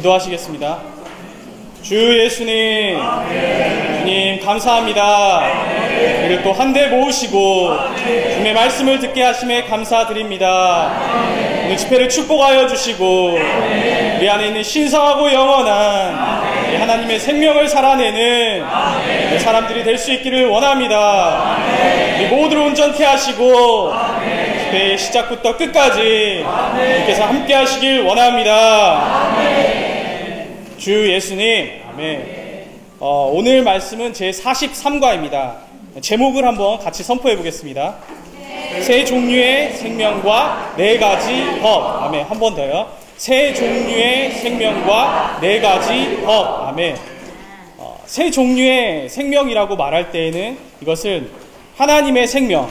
기도하시겠습니다. 주 예수님, 주님 감사합니다. 우리를 또 한데 모으시고 주님의 말씀을 듣게 하심에 감사드립니다. 오늘 집회를 축복하여 주시고 우리 안에 있는 신성하고 영원한 하나님의 생명을 살아내는 사람들이 될 수 있기를 원합니다. 우리 모두를 온전케 하시고 집회의 시작부터 끝까지 주께서 함께 하시길 원합니다. 주 예수님, 아멘. 오늘 말씀은 제43과입니다. 제목을 한번 같이 선포해 보겠습니다. 세 종류의 생명과 네 가지 법. 아멘. 한 번 더요. 세 종류의 생명과 네 가지 법. 아멘. 세 종류의 생명이라고 말할 때에는 이것은 하나님의 생명,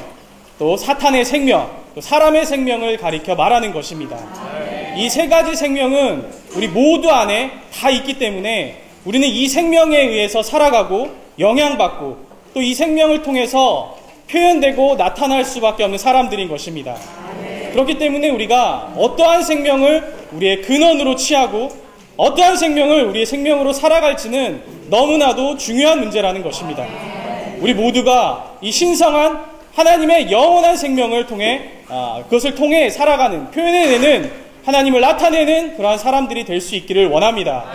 또 사탄의 생명, 또 사람의 생명을 가리켜 말하는 것입니다. 이 세 가지 생명은 우리 모두 안에 다 있기 때문에 우리는 이 생명에 의해서 살아가고 영향받고 또 이 생명을 통해서 표현되고 나타날 수밖에 없는 사람들인 것입니다. 그렇기 때문에 우리가 어떠한 생명을 우리의 근원으로 취하고 어떠한 생명을 우리의 생명으로 살아갈지는 너무나도 중요한 문제라는 것입니다. 우리 모두가 이 신성한 하나님의 영원한 생명을 통해 그것을 통해 살아가는, 표현해내는, 하나님을 나타내는 그러한 사람들이 될 수 있기를 원합니다.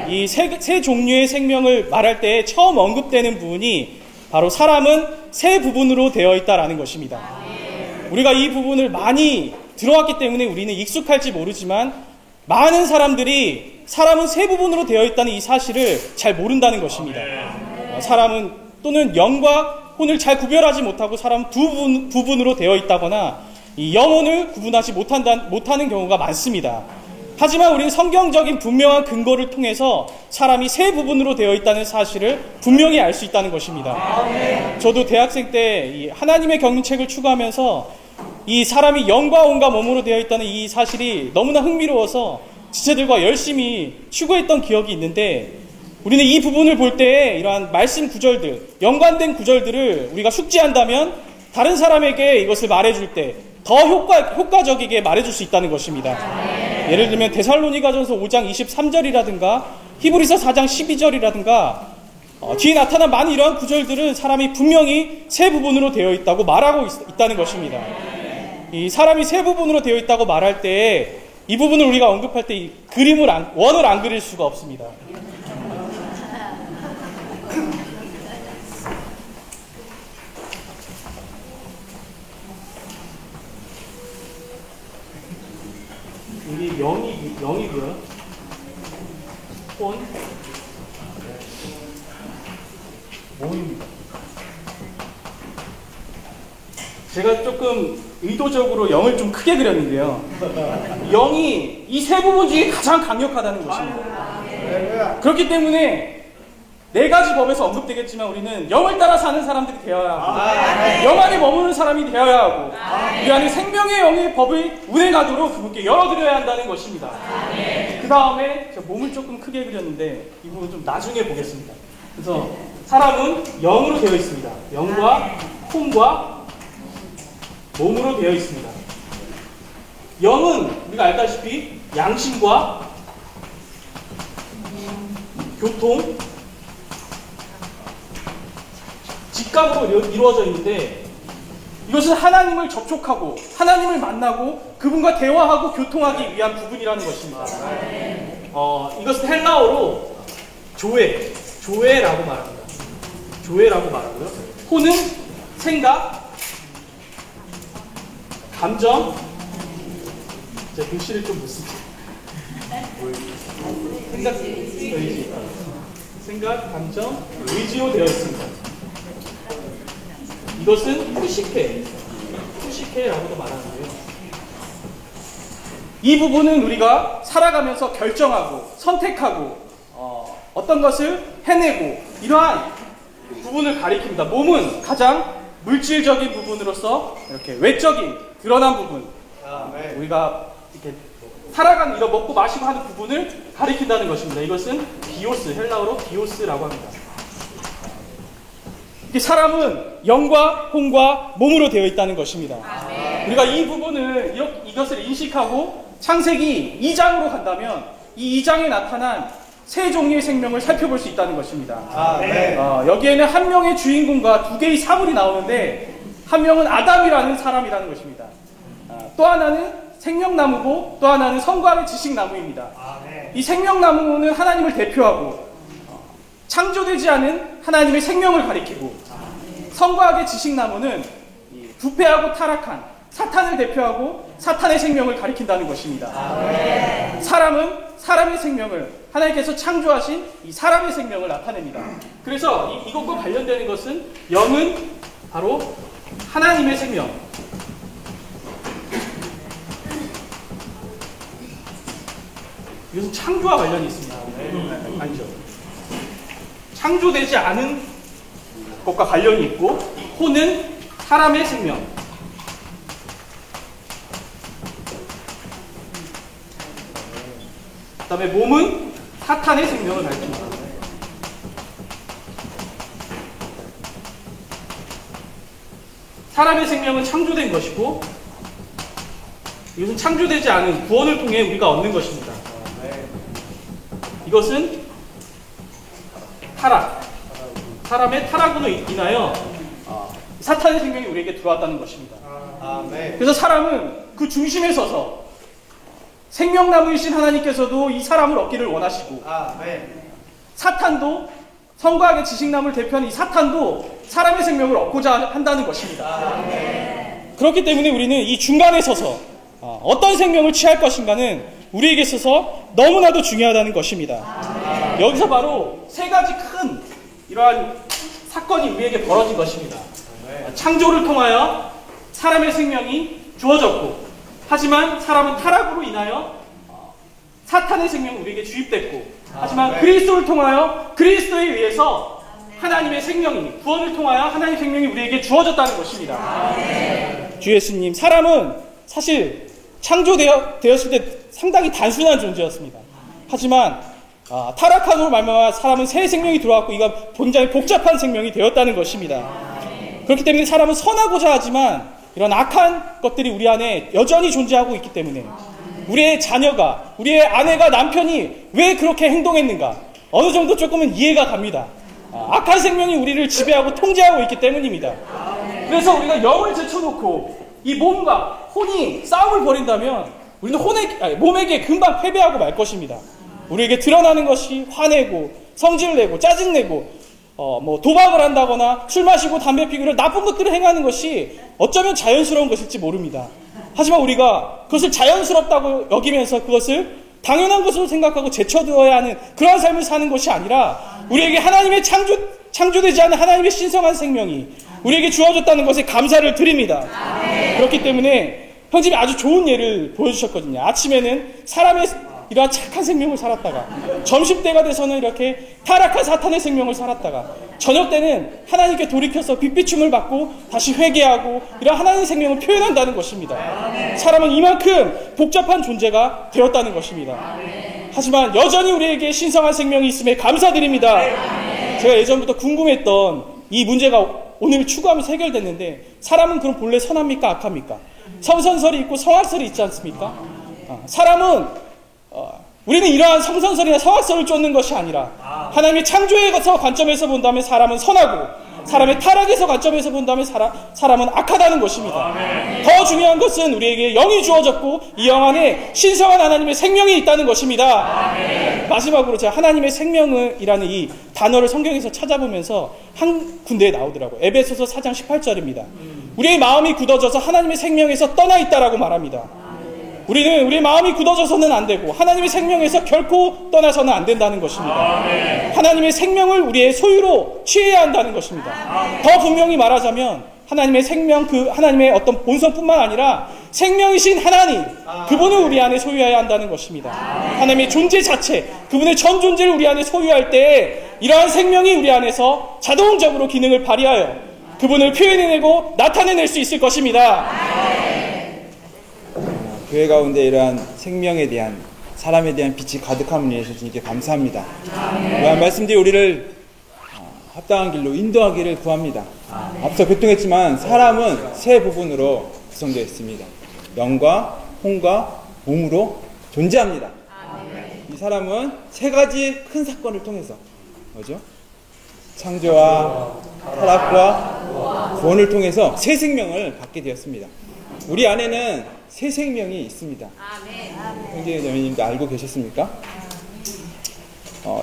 이 세 종류의 생명을 말할 때 처음 언급되는 부분이 바로 사람은 세 부분으로 되어 있다라는 것입니다. 우리가 이 부분을 많이 들어왔기 때문에 우리는 익숙할지 모르지만 많은 사람들이 사람은 세 부분으로 되어 있다는 이 사실을 잘 모른다는 것입니다. 사람은 또는 영과 혼을 잘 구별하지 못하고 사람은 두 부분으로 되어 있다거나 이 영혼을 구분하지 못하는 경우가 많습니다. 하지만 우리는 성경적인 분명한 근거를 통해서 사람이 세 부분으로 되어 있다는 사실을 분명히 알 수 있다는 것입니다. 저도 대학생 때 이 하나님의 경륜책을 추구하면서 이 사람이 영과 혼과 몸으로 되어 있다는 이 사실이 너무나 흥미로워서 지체들과 열심히 추구했던 기억이 있는데 우리는 이 부분을 볼 때 이러한 말씀 구절들, 연관된 구절들을 우리가 숙지한다면 다른 사람에게 이것을 말해줄 때 더 효과적이게 말해줄 수 있다는 것입니다. 예를 들면 데살로니가전서 5장 23절이라든가 히브리서 4장 12절이라든가 뒤에 나타난 많은 이러한 구절들은 사람이 분명히 세 부분으로 되어 있다고 말하고 있다는 것입니다. 이 사람이 세 부분으로 되어 있다고 말할 때 이 부분을 우리가 언급할 때 이 원을 안 그릴 수가 없습니다. 우리 영이고요. 혼, 몸입니다. 제가 조금 의도적으로 영을 좀 크게 그렸는데요. 영이 이 세 부분 중에 가장 강력하다는 것입니다. 그렇기 때문에 네 가지 법에서 언급되겠지만 우리는 영을 따라 사는 사람들이 되어야 하고 영 안에 머무는 사람이 되어야 하고 우리 안에 생명의 영의 법을 운행하도록 그분께 열어드려야 한다는 것입니다. 그 다음에 제가 몸을 조금 크게 그렸는데 이 부분 좀 나중에 보겠습니다. 그래서 사람은 영으로 되어 있습니다. 영과 혼과 몸으로 되어 있습니다. 영은 우리가 알다시피 양심과 교통, 직감으로 이루어져 있는데 이것은 하나님을 접촉하고 하나님을 만나고 그분과 대화하고 교통하기 위한 부분이라는 것입니다. 이것은 헬라어로 조회라고 말합니다. 조회라고 말하고요. 혼은 생각, 감정, 제가 글씨를 좀 못 쓰지. 생각, 감정, 의지로 되어 있습니다. 이것은 푸시케라고도 말하는데요. 이 부분은 우리가 살아가면서 결정하고 선택하고 어떤 것을 해내고 이러한 부분을 가리킵니다. 몸은 가장 물질적인 부분으로서 이렇게 외적인 드러난 부분, 우리가 이렇게 살아가는 이런 먹고 마시고 하는 부분을 가리킨다는 것입니다. 이것은 비오스, 헬라어로 비오스라고 합니다. 사람은 영과 혼과 몸으로 되어 있다는 것입니다. 우리가 이 부분을 이것을 인식하고 창세기 2장으로 간다면 이 2장에 나타난 세 종류의 생명을 살펴볼 수 있다는 것입니다. 아멘. 여기에는 한 명의 주인공과 두 개의 사물이 나오는데, 한 명은 아담이라는 사람이라는 것입니다. 또 하나는 생명나무고 또 하나는 선과의 지식나무입니다. 이 생명나무는 하나님을 대표하고 창조되지 않은 하나님의 생명을 가리키고, 선과의 지식나무는 부패하고 타락한 사탄을 대표하고 사탄의 생명을 가리킨다는 것입니다. 사람은 사람의 생명을, 하나님께서 창조하신 이 사람의 생명을 나타냅니다. 그래서 이것과 관련되는 것은, 영은 바로 하나님의 생명, 이것은 창조와 관련이 있습니다. 아니죠. 창조되지 않은 것과 관련이 있고, 호는 사람의 생명, 그 다음에 몸은 사탄의 생명을 가리킵니다. 사람의 생명은 창조된 것이고, 이것은 창조되지 않은 구원을 통해 우리가 얻는 것입니다. 이것은 타락, 사람의 타락으로 인하여 사탄의 생명이 우리에게 들어왔다는 것입니다. 그래서 사람은 그 중심에 서서 생명나무이신 하나님께서도 이 사람을 얻기를 원하시고, 사탄도, 선과학의 지식나무를 대표하는 이 사탄도 사람의 생명을 얻고자 한다는 것입니다. 그렇기 때문에 우리는 이 중간에 서서 어떤 생명을 취할 것인가는 우리에게 있어서 너무나도 중요하다는 것입니다. 여기서 바로 세 가지 큰 이러한 사건이 우리에게 벌어진 것입니다. 창조를 통하여 사람의 생명이 주어졌고, 하지만 사람은 타락으로 인하여 사탄의 생명이 우리에게 주입됐고, 하지만 그리스도를 통하여, 그리스도에 의해서 하나님의 생명이, 구원을 통하여 하나님의 생명이 우리에게 주어졌다는 것입니다. 주 예수님, 사람은 사실 창조되었을 때 상당히 단순한 존재였습니다. 하지만 타락함으로 말미암아 사람은 새 생명이 들어왔고, 이가 굉장히 복잡한 생명이 되었다는 것입니다. 그렇기 때문에 사람은 선하고자 하지만 이런 악한 것들이 우리 안에 여전히 존재하고 있기 때문에, 우리의 자녀가, 우리의 아내가, 남편이 왜 그렇게 행동했는가, 어느 정도 조금은 이해가 갑니다. 악한 생명이 우리를 지배하고 통제하고 있기 때문입니다. 그래서 우리가 영을 제쳐놓고 이 몸과 혼이 싸움을 벌인다면 우리는 몸에게 금방 패배하고 말 것입니다. 우리에게 드러나는 것이 화내고 성질을 내고 짜증내고 도박을 한다거나 술 마시고 담배 피고 이런 나쁜 것들을 행하는 것이 어쩌면 자연스러운 것일지 모릅니다. 하지만 우리가 그것을 자연스럽다고 여기면서 그것을 당연한 것으로 생각하고 제쳐두어야 하는 그러한 삶을 사는 것이 아니라, 우리에게 하나님의 창조되지 않은 하나님의 신성한 생명이 우리에게 주어졌다는 것에 감사를 드립니다. 그렇기 때문에 형님이 아주 좋은 예를 보여주셨거든요. 아침에는 사람의 이러한 착한 생명을 살았다가, 점심때가 돼서는 이렇게 타락한 사탄의 생명을 살았다가, 저녁 때는 하나님께 돌이켜서 빛비춤을 받고 다시 회개하고 이런 하나님의 생명을 표현한다는 것입니다. 사람은 이만큼 복잡한 존재가 되었다는 것입니다. 하지만 여전히 우리에게 신성한 생명이 있음에 감사드립니다. 제가 예전부터 궁금했던 이 문제가 오늘 추구하면서 해결됐는데, 사람은 그럼 본래 선합니까 악합니까? 성선설이 있고 성악설이 있지 않습니까? 사람은 우리는 이러한 성선설이나 성악설을 쫓는 것이 아니라, 하나님의 창조에서 관점에서 본다면 사람은 선하고, 사람의 타락에서 관점에서 본다면 사람은 악하다는 것입니다. 더 중요한 것은 우리에게 영이 주어졌고, 이 영 안에 신성한 하나님의 생명이 있다는 것입니다. 마지막으로 제가 하나님의 생명이라는 이 단어를 성경에서 찾아보면서 한 군데에 나오더라고요. 에베소서 4장 18절입니다. 우리의 마음이 굳어져서 하나님의 생명에서 떠나 있다라고 말합니다. 우리는 우리의 마음이 굳어져서는 안 되고 하나님의 생명에서 결코 떠나서는 안 된다는 것입니다. 하나님의 생명을 우리의 소유로 취해야 한다는 것입니다. 더 분명히 말하자면 하나님의 생명, 그 하나님의 어떤 본성뿐만 아니라 생명이신 하나님, 그분을 우리 안에 소유해야 한다는 것입니다. 하나님의 존재 자체, 그분의 전 존재를 우리 안에 소유할 때 이러한 생명이 우리 안에서 자동적으로 기능을 발휘하여 그분을 표현해내고 나타내낼 수 있을 것입니다. 교회 가운데 이러한 생명에 대한, 사람에 대한 빛이 가득함을 위해서 주님께 감사합니다. 이러한 말씀들이 우리를 합당한 길로 인도하기를 구합니다. 앞서 교통했지만 사람은 세 부분으로 구성되어 있습니다. 영과 혼과 몸으로 존재합니다. 이 사람은 세 가지 큰 사건을 통해서 뭐죠? 창조와 타락과 구원을 통해서 새 생명을 받게 되었습니다. 우리 안에는 새 생명이 있습니다. 형제자매님도 알고 계셨습니까?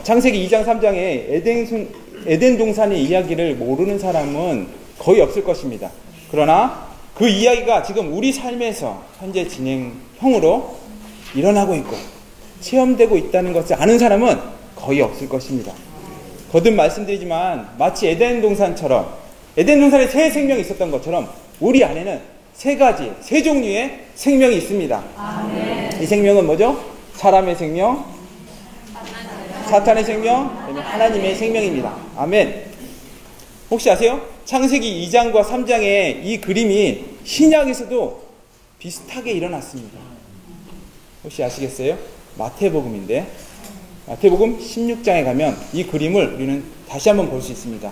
창세기 2장 3장에 에덴 동산의 이야기를 모르는 사람은 거의 없을 것입니다. 그러나 그 이야기가 지금 우리 삶에서 현재 진행형으로 일어나고 있고 체험되고 있다는 것을 아는 사람은 거의 없을 것입니다. 거듭 말씀드리지만 마치 에덴 동산에 새 생명이 있었던 것처럼 우리 안에는 세 가지, 세 종류의 생명이 있습니다. 아멘. 이 생명은 뭐죠? 사람의 생명, 사탄의 생명, 그다음에 하나님의 생명입니다. 아멘. 혹시 아세요? 창세기 2장과 3장의 이 그림이 신약에서도 비슷하게 일어났습니다. 혹시 아시겠어요? 마태복음인데 마태복음 16장에 가면 이 그림을 우리는 다시 한번 볼 수 있습니다.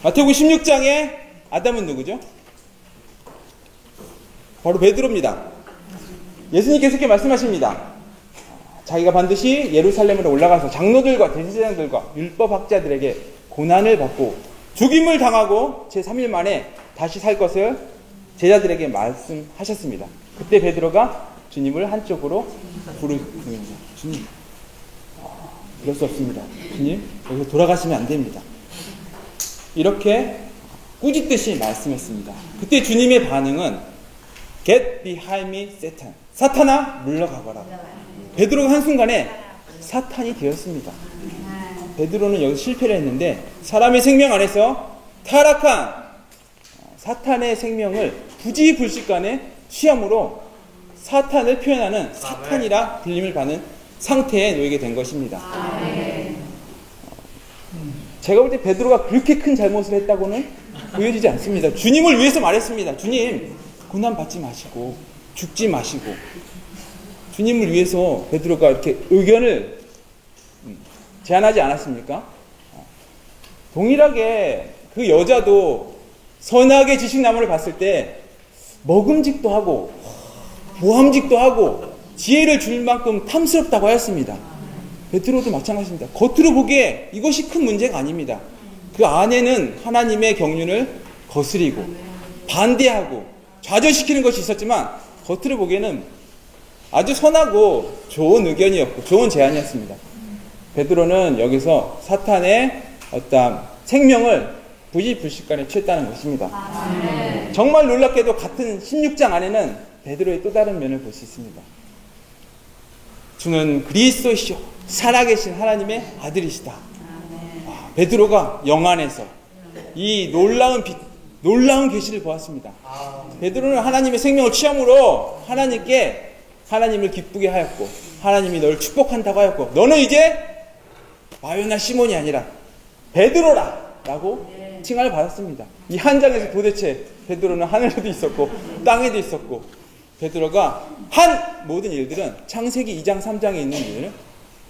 마태복음 16장에 아담은 누구죠? 바로 베드로입니다. 예수님께서 이렇게 말씀하십니다. 자기가 반드시 예루살렘으로 올라가서 장로들과 대제사장들과 율법학자들에게 고난을 받고 죽임을 당하고 제3일 만에 다시 살 것을 제자들에게 말씀하셨습니다. 그때 베드로가 주님을 한쪽으로 부르십니다. 주님, 그럴 수 없습니다. 주님, 여기서 돌아가시면 안 됩니다. 이렇게 꾸짖듯이 말씀했습니다. 그때 주님의 반응은 Get behind me, Satan. 사탄아, 물러가거라. 베드로가 한순간에 사탄이 되었습니다. 베드로는 여기서 실패를 했는데 사람의 생명 안에서 타락한 사탄의 생명을 부지불식간에 취함으로 사탄을 표현하는 사탄이라 불림을 받는 상태에 놓이게 된 것입니다. 제가 볼 때 베드로가 그렇게 큰 잘못을 했다고는 보여지지 않습니다. 주님을 위해서 말했습니다. 주님, 고난 받지 마시고 죽지 마시고. 주님을 위해서 베드로가 이렇게 의견을 제안하지 않았습니까? 동일하게 그 여자도 선악의 지식나무를 봤을 때 먹음직도 하고 모함직도 하고 지혜를 줄 만큼 탐스럽다고 하였습니다. 베드로도 마찬가지입니다. 겉으로 보기에 이것이 큰 문제가 아닙니다. 그 안에는 하나님의 경륜을 거스리고 반대하고 좌절시키는 것이 있었지만 겉으로 보기에는 아주 선하고 좋은 의견이었고 좋은 제안이었습니다. 베드로는 여기서 사탄의 어떤 생명을 부지불식간에 취했다는 것입니다. 정말 놀랍게도 같은 16장 안에는 베드로의 또 다른 면을 볼 수 있습니다. 주는 그리스도시요 살아계신 하나님의 아들이시다. 베드로가 영안에서 이 놀라운 계시를 보았습니다. 베드로는 하나님의 생명을 취함으로 하나님을 기쁘게 하였고 하나님이 너를 축복한다고 하였고 너는 이제 바요나 시몬이 아니라 베드로라 라고 칭함을 받았습니다. 이 한 장에서 도대체 베드로는 하늘에도 있었고 땅에도 있었고 베드로가 한 모든 일들은 창세기 2장 3장에 있는 일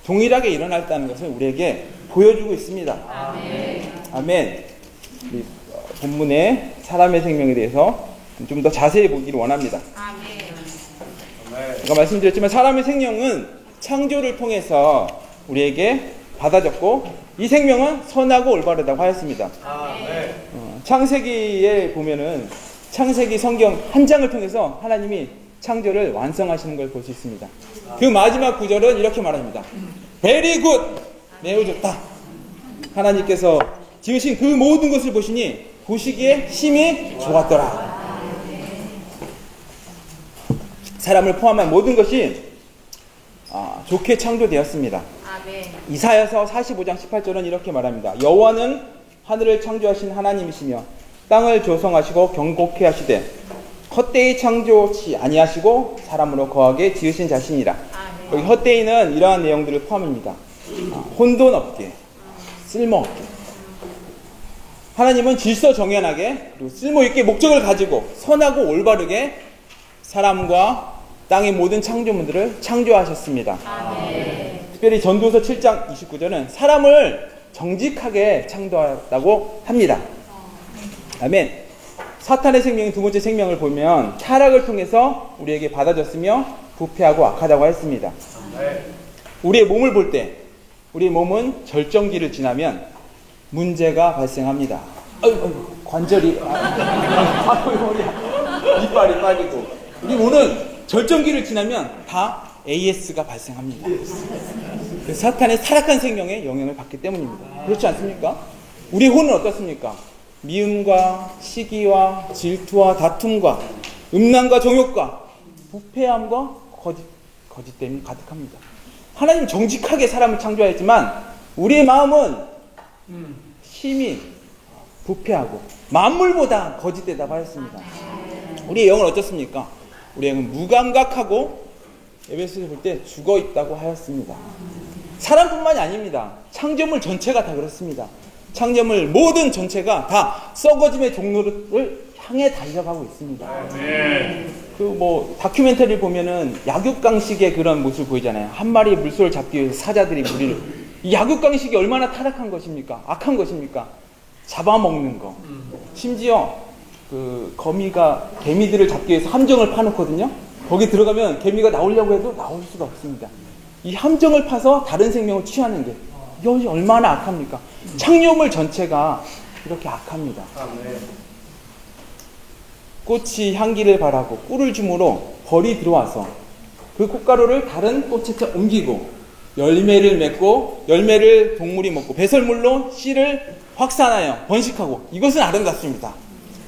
동일하게 일어났다는 것을 우리에게 보여주고 있습니다. 아멘. 이 본문의 사람의 생명에 대해서 좀 더 자세히 보기를 원합니다. 제가 말씀드렸지만 사람의 생명은 창조를 통해서 우리에게 받아졌고 이 생명은 선하고 올바르다고 하였습니다. 창세기에 보면은 창세기 성경 한 장을 통해서 하나님이 창조를 완성하시는 걸 볼 수 있습니다. 그 마지막 구절은 이렇게 말합니다. Very good! 매우 좋다. 하나님께서 지으신 그 모든 것을 보시기에 심히 좋았더라. 사람을 포함한 모든 것이 좋게 창조되었습니다. 이사야서 45장 18절은 이렇게 말합니다. 여호와는 하늘을 창조하신 하나님이시며 땅을 조성하시고 경고케 하시되 헛되이 창조치 아니하시고 사람으로 거하게 지으신 자신이라. 여기 헛되이는 이러한 내용들을 포함합니다. 혼돈 없게, 쓸모 없게. 하나님은 질서정연하게 그리고 쓸모 있게 목적을 가지고 선하고 올바르게 사람과 땅의 모든 창조물들을 창조하셨습니다. 특별히 전도서 7장 29절은 사람을 정직하게 창조하다고 합니다. 아멘. 사탄의 생명인 두 번째 생명을 보면 타락을 통해서 우리에게 받아졌으며 부패하고 악하다고 했습니다. 우리의 몸을 볼 때 우리의 몸은 절정기를 지나면 문제가 발생합니다. 관절이 머리야. 이빨이 빠지고 우리 몸은 절정기를 지나면 다 AS가 발생합니다. 사탄의 타락한 생명에 영향을 받기 때문입니다. 그렇지 않습니까? 우리 혼은 어떻습니까? 미움과 시기와 질투와 다툼과 음란과 정욕과 부패함과 거짓됨이 가득합니다. 하나님 정직하게 사람을 창조하였지만 우리의 마음은 심히 부패하고 만물보다 거짓되다 하였습니다. 우리의 영은 어떻습니까? 우리의 영은 무감각하고 에베소서 볼 때 죽어있다고 하였습니다. 사람뿐만이 아닙니다. 창조물 전체가 다 그렇습니다. 창조물 모든 전체가 다 썩어짐의 종로를 향해 달려가고 있습니다. 다큐멘터리 보면은 약육강식의 그런 모습을 보이잖아요. 한 마리의 물소를 잡기 위해서 사자들이 무리를. 이 약육강식이 얼마나 타락한 것입니까? 악한 것입니까? 잡아먹는 거. 심지어 거미가 개미들을 잡기 위해서 함정을 파놓거든요. 거기 들어가면 개미가 나오려고 해도 나올 수가 없습니다. 이 함정을 파서 다른 생명을 취하는 게 이것이 얼마나 악합니까? 창조물 전체가 이렇게 악합니다. 꽃이 향기를 바라고 꿀을 주므로 벌이 들어와서 그 꽃가루를 다른 꽃에 옮기고 열매를 맺고 열매를 동물이 먹고 배설물로 씨를 확산하여 번식하고 이것은 아름답습니다.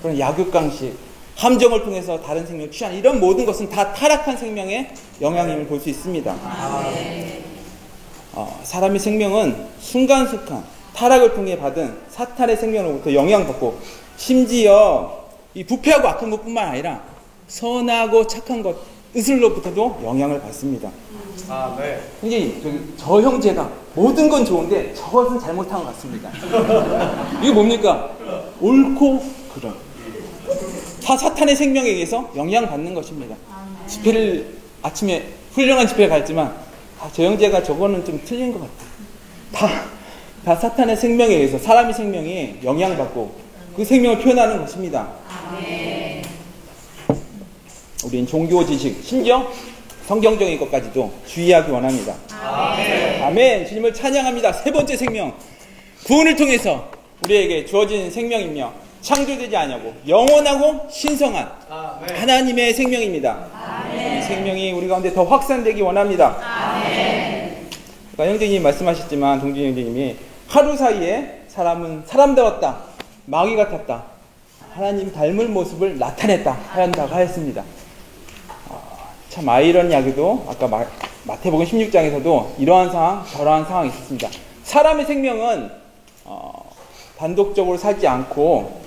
그런 약육강식, 함정을 통해서 다른 생명을 취하는 이런 모든 것은 다 타락한 생명의 영향임을 볼 수 있습니다. 사람의 생명은 순간순간 타락을 통해 받은 사탄의 생명으로부터 영향받고 심지어 이 부패하고 악한 것뿐만 아니라 선하고 착한 것으로부터도 영향을 받습니다. 저 형제가 모든 건 좋은데 저것은 잘못한 것 같습니다. 이게 뭡니까? 옳고 그름. 다 사탄의 생명에 의해서 영향받는 것입니다. 집회를 아침에 훌륭한 집회를 갔지만 저 형제가 저거는 좀 틀린 것 같아. 다 사탄의 생명에 의해서 사람의 생명이 영향받고 그 생명을 표현하는 것입니다. 우린 종교 지식, 심지어 성경적인 것까지도 주의하기 원합니다. 아멘. 주님을 찬양합니다. 세 번째 생명, 구원을 통해서 우리에게 주어진 생명이며 창조되지 않냐고 영원하고 신성한 하나님의 생명입니다. 이 생명이 우리 가운데 더 확산되기 원합니다. 그러니까 형제님이 말씀하셨지만 동준이 형제님이 하루 사이에 사람은 사람다웠다, 마귀 같았다, 하나님 닮을 모습을 나타냈다 한다고 하였습니다. 참 아이러니하게도 아까 마태복음 16장에서도 이러한 상황, 저러한 상황이 있었습니다. 사람의 생명은 단독적으로 살지 않고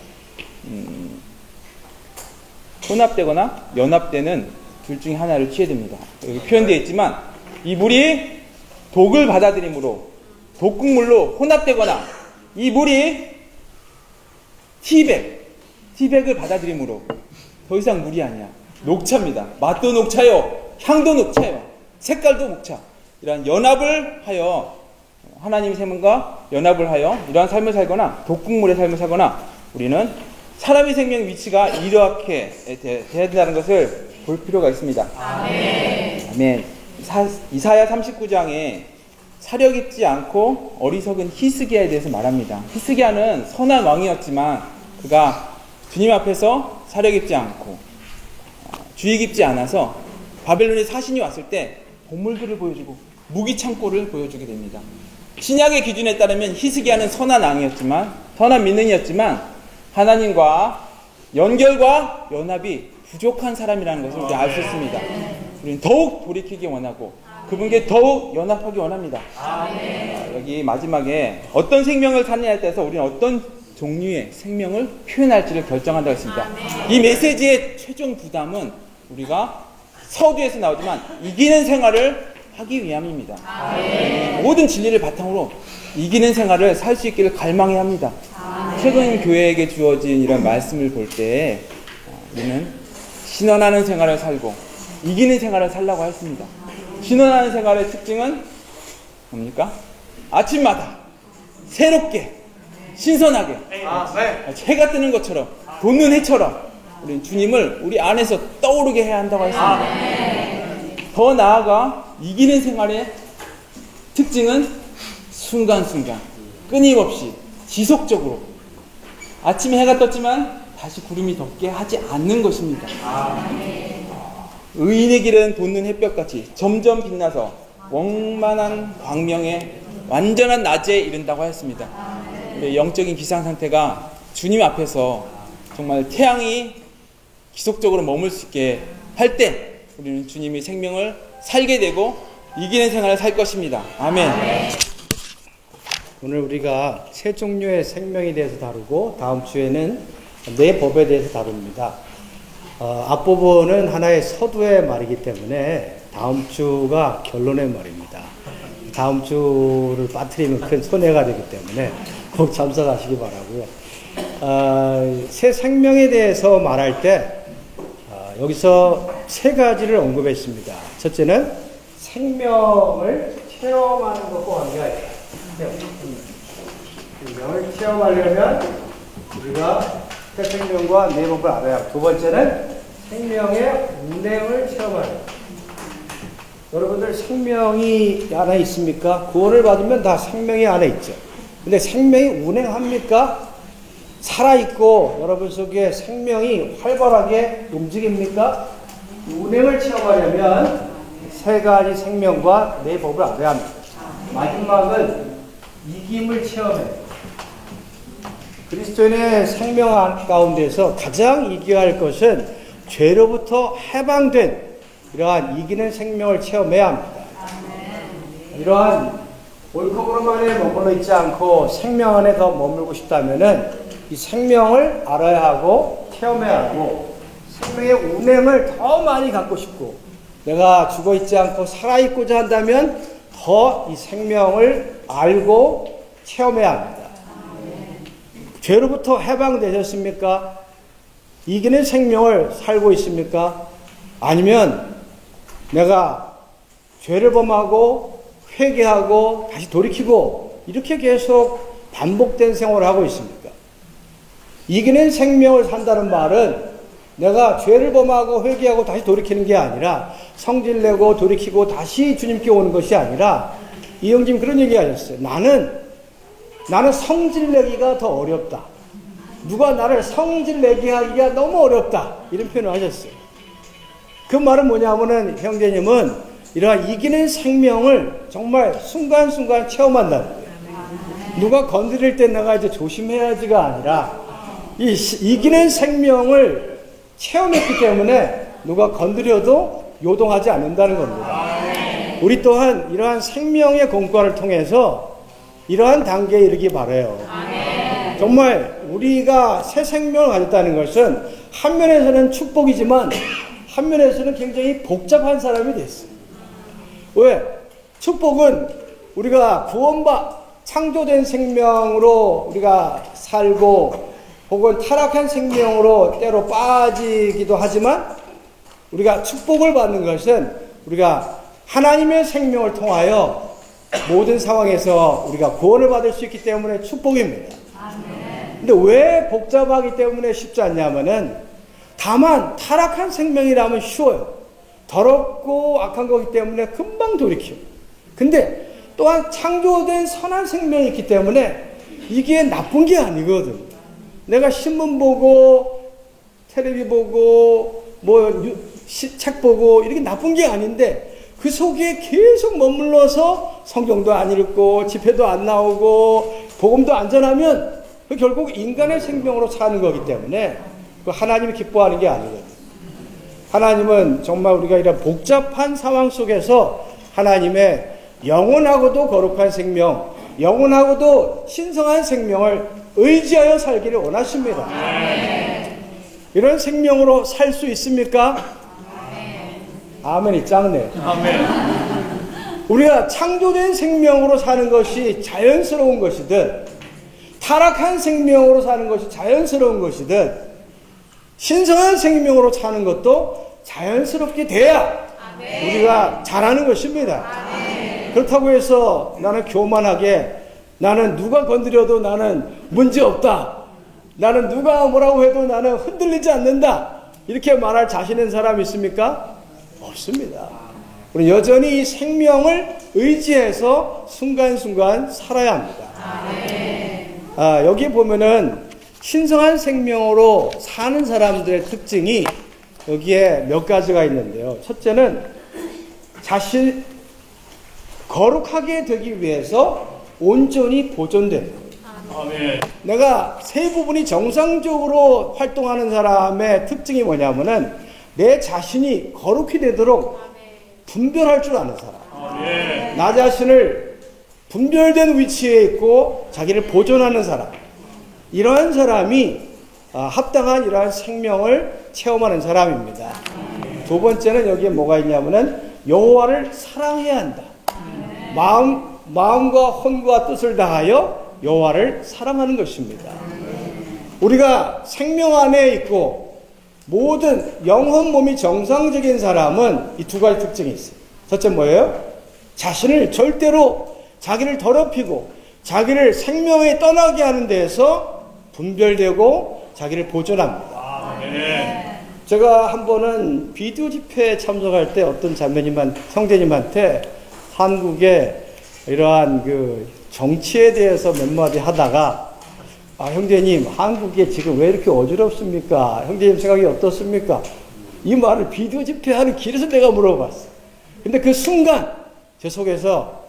혼합되거나 연합되는 둘 중에 하나를 취해야 됩니다. 여기 표현되어 있지만 이 물이 독을 받아들이므로 독극물로 혼합되거나 이 물이 티백을 받아들이므로 더 이상 물이 아니야. 녹차입니다. 맛도 녹차요, 향도 녹차요, 색깔도 녹차. 이러한 연합을 하여 하나님의 생명과 연합을 하여 이러한 삶을 살거나 독극물의 삶을 살거나 우리는 사람의 생명 위치가 이렇게 돼야 된다는 것을 볼 필요가 있습니다. 아멘. 이사야 39장에 사려 깊지 않고 어리석은 히스기야에 대해서 말합니다. 히스기야는 선한 왕이었지만 그가 주님 앞에서 사려 깊지 않고 주의 깊지 않아서 바벨론의 사신이 왔을 때 보물들을 보여주고 무기 창고를 보여주게 됩니다. 신약의 기준에 따르면 히스기야는 선한 왕이었지만, 선한 민능이었지만 하나님과 연결과 연합이 부족한 사람이라는 것을 우리가 알 수 있습니다. 우리는 더욱 돌이키기 원하고 그분께 더욱 연합하기 원합니다. 여기 마지막에 어떤 생명을 사느냐에 따라서 우리는 어떤 종류의 생명을 표현할지를 결정한다고 했습니다. 이 메시지의 최종 부담은 우리가 서두에서 나오지만 이기는 생활을 하기 위함입니다. 모든 진리를 바탕으로 이기는 생활을 살 수 있기를 갈망해야 합니다. 최근 교회에게 주어진 이런 말씀을 볼 때 우리는 신원하는 생활을 살고 이기는 생활을 살라고 했습니다. 신원하는 생활의 특징은 뭡니까? 아침마다 새롭게 신선하게 해가 뜨는 것처럼 돋는 해처럼 우리는 주님을 우리 안에서 떠오르게 해야 한다고 했습니다. 더 나아가 이기는 생활에 특징은 순간순간 끊임없이 지속적으로 아침에 해가 떴지만 다시 구름이 덮게 하지 않는 것입니다. 의인의 길은 돋는 햇볕같이 점점 빛나서 원만한 광명의 완전한 낮에 이른다고 하였습니다. 영적인 기상 상태가 주님 앞에서 정말 태양이 지속적으로 머물 수 있게 할 때 우리는 주님의 생명을 살게 되고 이기는 생활을 살 것입니다. 아멘. 오늘 우리가 세 종류의 생명에 대해서 다루고 다음 주에는 네 법에 대해서 다룹니다. 앞부분은 하나의 서두의 말이기 때문에 다음 주가 결론의 말입니다. 다음 주를 빠뜨리면 큰 손해가 되기 때문에 꼭 참석하시기 바라고요. 새 생명에 대해서 말할 때 여기서 세 가지를 언급했습니다. 첫째는 생명을 체험하는 것과 관계가 있다. 생명을 체험하려면 우리가 새 생명과 네 법을 알아야 하고, 두 번째는 생명의 운행을 체험하는 것. 여러분들 생명이 안에 있습니까? 구원을 받으면 다 생명이 안에 있죠. 근데 생명이 운행합니까? 살아있고 여러분 속에 생명이 활발하게 움직입니까? 운행을 체험하려면 세 가지 생명과 네 법을 알아야 합니다. 마지막은 이김을 체험해요. 그리스도인의 생명 가운데서 가장 이겨야 할 것은 죄로부터 해방된 이러한 이기는 생명을 체험해야 합니다. 이러한 옳고그름만에 머물러 있지 않고 생명 안에 더 머물고 싶다면은 이 생명을 알아야 하고 체험해야 하고, 생명의 운행을 더 많이 갖고 싶고 내가 죽어 있지 않고 살아 있고자 한다면 더 이 생명을 알고 체험해야 합니다. 죄로부터 해방되셨습니까? 이기는 생명을 살고 있습니까? 아니면 내가 죄를 범하고 회개하고 다시 돌이키고 이렇게 계속 반복된 생활을 하고 있습니까? 이기는 생명을 산다는 말은 내가 죄를 범하고 회개하고 다시 돌이키는 게 아니라 성질내고 돌이키고 다시 주님께 오는 것이 아니라, 이영님 그런 얘기 하셨어요. 나는 성질내기가 더 어렵다. 누가 나를 성질내게 하기가 너무 어렵다. 이런 표현을 하셨어요. 그 말은 뭐냐면은 형제님은 이러한 이기는 생명을 정말 순간순간 체험한다는 거예요. 누가 건드릴 때 내가 이제 조심해야지가 아니라 이기는 생명을 체험했기 때문에 누가 건드려도 요동하지 않는다는 겁니다. 우리 또한 이러한 생명의 공과를 통해서 이러한 단계에 이르기 바라요. 정말 우리가 새 생명을 가졌다는 것은 한면에서는 축복이지만 한면에서는 굉장히 복잡한 사람이 됐어요. 왜? 축복은 우리가 창조된 생명으로 우리가 살고 혹은 타락한 생명으로 때로 빠지기도 하지만, 우리가 축복을 받는 것은 우리가 하나님의 생명을 통하여 모든 상황에서 우리가 구원을 받을 수 있기 때문에 축복입니다. 근데 왜 복잡하기 때문에 쉽지 않냐면은, 다만 타락한 생명이라면 쉬워요. 더럽고 악한 거기 때문에 금방 돌이켜요. 근데 또한 창조된 선한 생명이 있기 때문에 이게 나쁜 게 아니거든. 내가 신문 보고 텔레비 보고 책 보고 이렇게 나쁜 게 아닌데 그 속에 계속 머물러서 성경도 안 읽고 집회도 안 나오고 복음도 안 전하면 결국 인간의 생명으로 사는 거기 때문에 그 하나님이 기뻐하는 게 아니거든요. 하나님은 정말 우리가 이런 복잡한 상황 속에서 하나님의 영원하고도 거룩한 생명, 영원하고도 신성한 생명을 의지하여 살기를 원하십니다. 이런 생명으로 살 수 있습니까? 아멘이 작네. 아멘. 우리가 창조된 생명으로 사는 것이 자연스러운 것이든 타락한 생명으로 사는 것이 자연스러운 것이든 신성한 생명으로 사는 것도 자연스럽게 돼야 우리가 잘하는 것입니다. 그렇다고 해서 나는 교만하게, 나는 누가 건드려도 나는 문제없다, 나는 누가 뭐라고 해도 나는 흔들리지 않는다, 이렇게 말할 자신 있는 사람 있습니까? 없습니다. 우리 여전히 이 생명을 의지해서 순간순간 살아야 합니다. 여기 보면은 신성한 생명으로 사는 사람들의 특징이 여기에 몇 가지가 있는데요. 첫째는 자신 거룩하게 되기 위해서 온전히 보존되는 거예요. 내가 세 부분이 정상적으로 활동하는 사람의 특징이 뭐냐면은 내 자신이 거룩히 되도록 분별할 줄 아는 사람. 나 자신을 분별된 위치에 있고 자기를 보존하는 사람. 이러한 사람이 합당한 이러한 생명을 체험하는 사람입니다. 두 번째는 여기에 뭐가 있냐면은 여호와를 사랑해야 한다. 마음과 혼과 뜻을 다하여 여호와를 사랑하는 것입니다. 우리가 생명 안에 있고 모든 영혼 몸이 정상적인 사람은 이 두 가지 특징이 있어요. 첫째 뭐예요? 자신을 절대로 자기를 더럽히고 자기를 생명에 떠나게 하는 데에서 분별되고 자기를 보존합니다. 제가 한 번은 비디오 집회에 참석할 때 어떤 형제님한테 한국의 이러한 그 정치에 대해서 몇 마디 하다가 형제님 한국에 지금 왜 이렇게 어지럽습니까? 형제님 생각이 어떻습니까? 이 말을 비디오 집회하는 길에서 내가 물어봤어. 근데 그 순간 제 속에서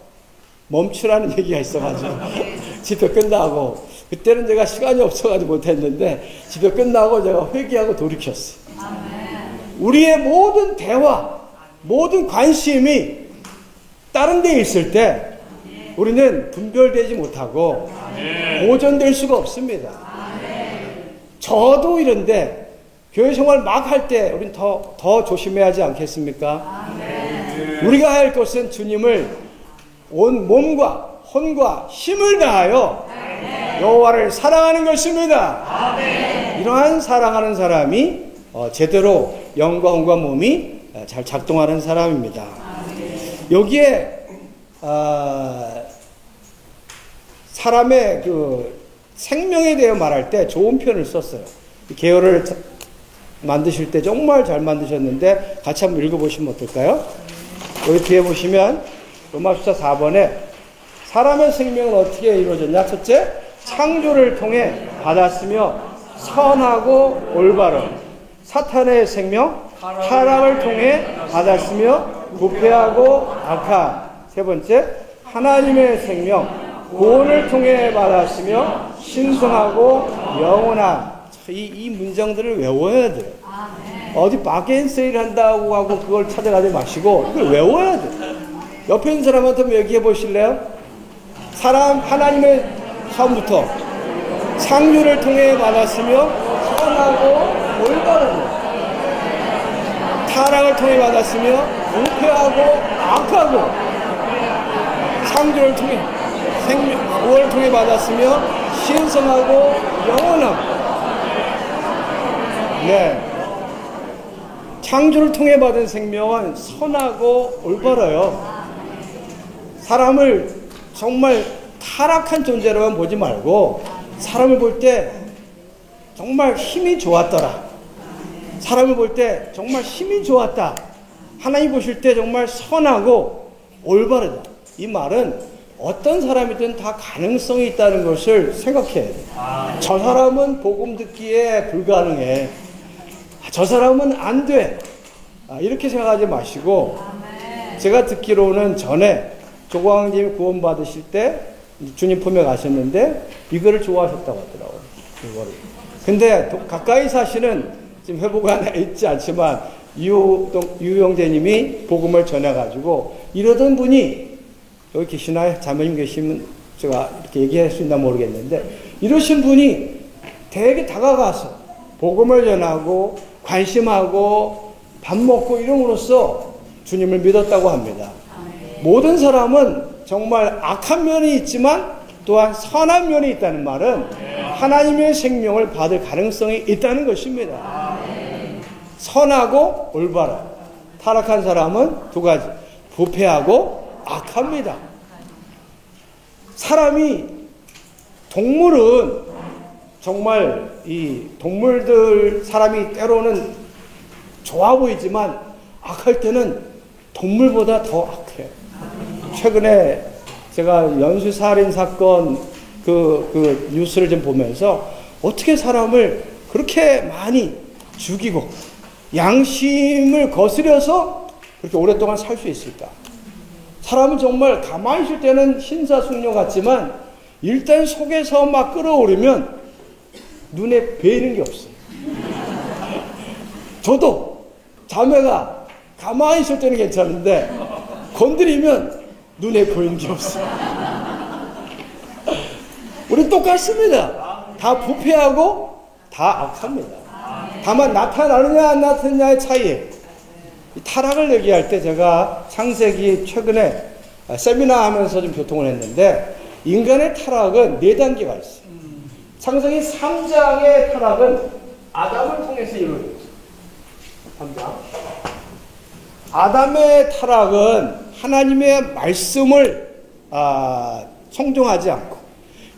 멈추라는 얘기가 있어가지고 집회 끝나고 그때는 제가 시간이 없어가지고 못했는데 집회 끝나고 제가 회개하고 돌이켰어요. 우리의 모든 대화, 모든 관심이 다른 데 있을 때 우리는 분별되지 못하고 보존될 수가 없습니다. 저도 이런데 교회 생활 막 할 때 우리는 더 조심해야 하지 않겠습니까? 우리가 할 것은 주님을 온 몸과 혼과 힘을 다하여 여호와를 사랑하는 것입니다. 이러한 사랑하는 사람이 제대로 영과 혼과 몸이 잘 작동하는 사람입니다. 여기에 사람의 그 생명에 대해 말할 때 좋은 표현을 썼어요. 계열을 만드실 때 정말 잘 만드셨는데 같이 한번 읽어보시면 어떨까요? 여기 뒤에 보시면 로마書 4번에 사람의 생명은 어떻게 이루어졌냐? 첫째, 창조를 통해 받았으며 선하고 올바른 사탄의 생명, 타락을 통해 받았으며 부패하고 악한. 세 번째, 하나님의 생명, 구원을 통해 받았으며 신성하고 영원한. 이 문장들을 외워야 돼요. 어디 바겐세일 한다고 하고 그걸 찾아가지 마시고 이걸 외워야 돼요. 옆에 있는 사람한테 한번 얘기해 보실래요? 하나님의 처음부터 창조를 통해 받았으며 선하고 올바른 타락을 통해 받았으며 부패하고 악하고 창조를 통해 구원을 통해 받았으며 신성하고 영원함. 네. 창조를 통해 받은 생명은 선하고 올바라요. 사람을 정말 타락한 존재로만 보지 말고 사람을 볼 때 정말 힘이 좋았더라. 사람을 볼 때 정말 힘이 좋았다. 하나님 보실 때 정말 선하고 올바르다. 이 말은 어떤 사람이든 다 가능성이 있다는 것을 생각해야 돼. 저 사람은 복음 듣기에 불가능해. 저 사람은 안 돼. 이렇게 생각하지 마시고, 제가 듣기로는 전에 조광님 구원 받으실 때 주님 품에 가셨는데 이거를 좋아하셨다고 하더라고요. 이거를. 근데 가까이 사시는 지금 회복가 있지 않지만 유형제님이 복음을 전해가지고 이러던 분이 여기 계시나요? 자매님 계시면 제가 이렇게 얘기할 수 있나 모르겠는데 이러신 분이 되게 다가가서 복음을 전하고 관심하고 밥 먹고 이름으로써 주님을 믿었다고 합니다. 모든 사람은 정말 악한 면이 있지만 또한 선한 면이 있다는 말은 하나님의 생명을 받을 가능성이 있다는 것입니다. 선하고 올바라. 타락한 사람은 두 가지. 부패하고 악합니다. 동물은 정말 이 동물들 사람이 때로는 좋아 보이지만 악할 때는 동물보다 더 악해요. 최근에 제가 연쇄살인 사건 그 뉴스를 좀 보면서 어떻게 사람을 그렇게 많이 죽이고 양심을 거스려서 그렇게 오랫동안 살 수 있을까? 사람은 정말 가만히 있을 때는 신사숙녀 같지만 일단 속에서 막 끓어오르면 눈에 보이는 게 없어요. 저도 자매가 가만히 있을 때는 괜찮은데 건드리면 눈에 보이는 게 없어요. 우리 똑같습니다. 다 부패하고 다 악합니다. 다만 나타나느냐 안 나타나느냐의 차이에 타락을 얘기할 때 제가 창세기 최근에 세미나 하면서 좀 교통을 했는데 인간의 타락은 4단계가 있어요. 창세기 3장의 타락은 아담을 통해서 이루어졌어요. 3장. 아담의 타락은 하나님의 말씀을 청종하지 않고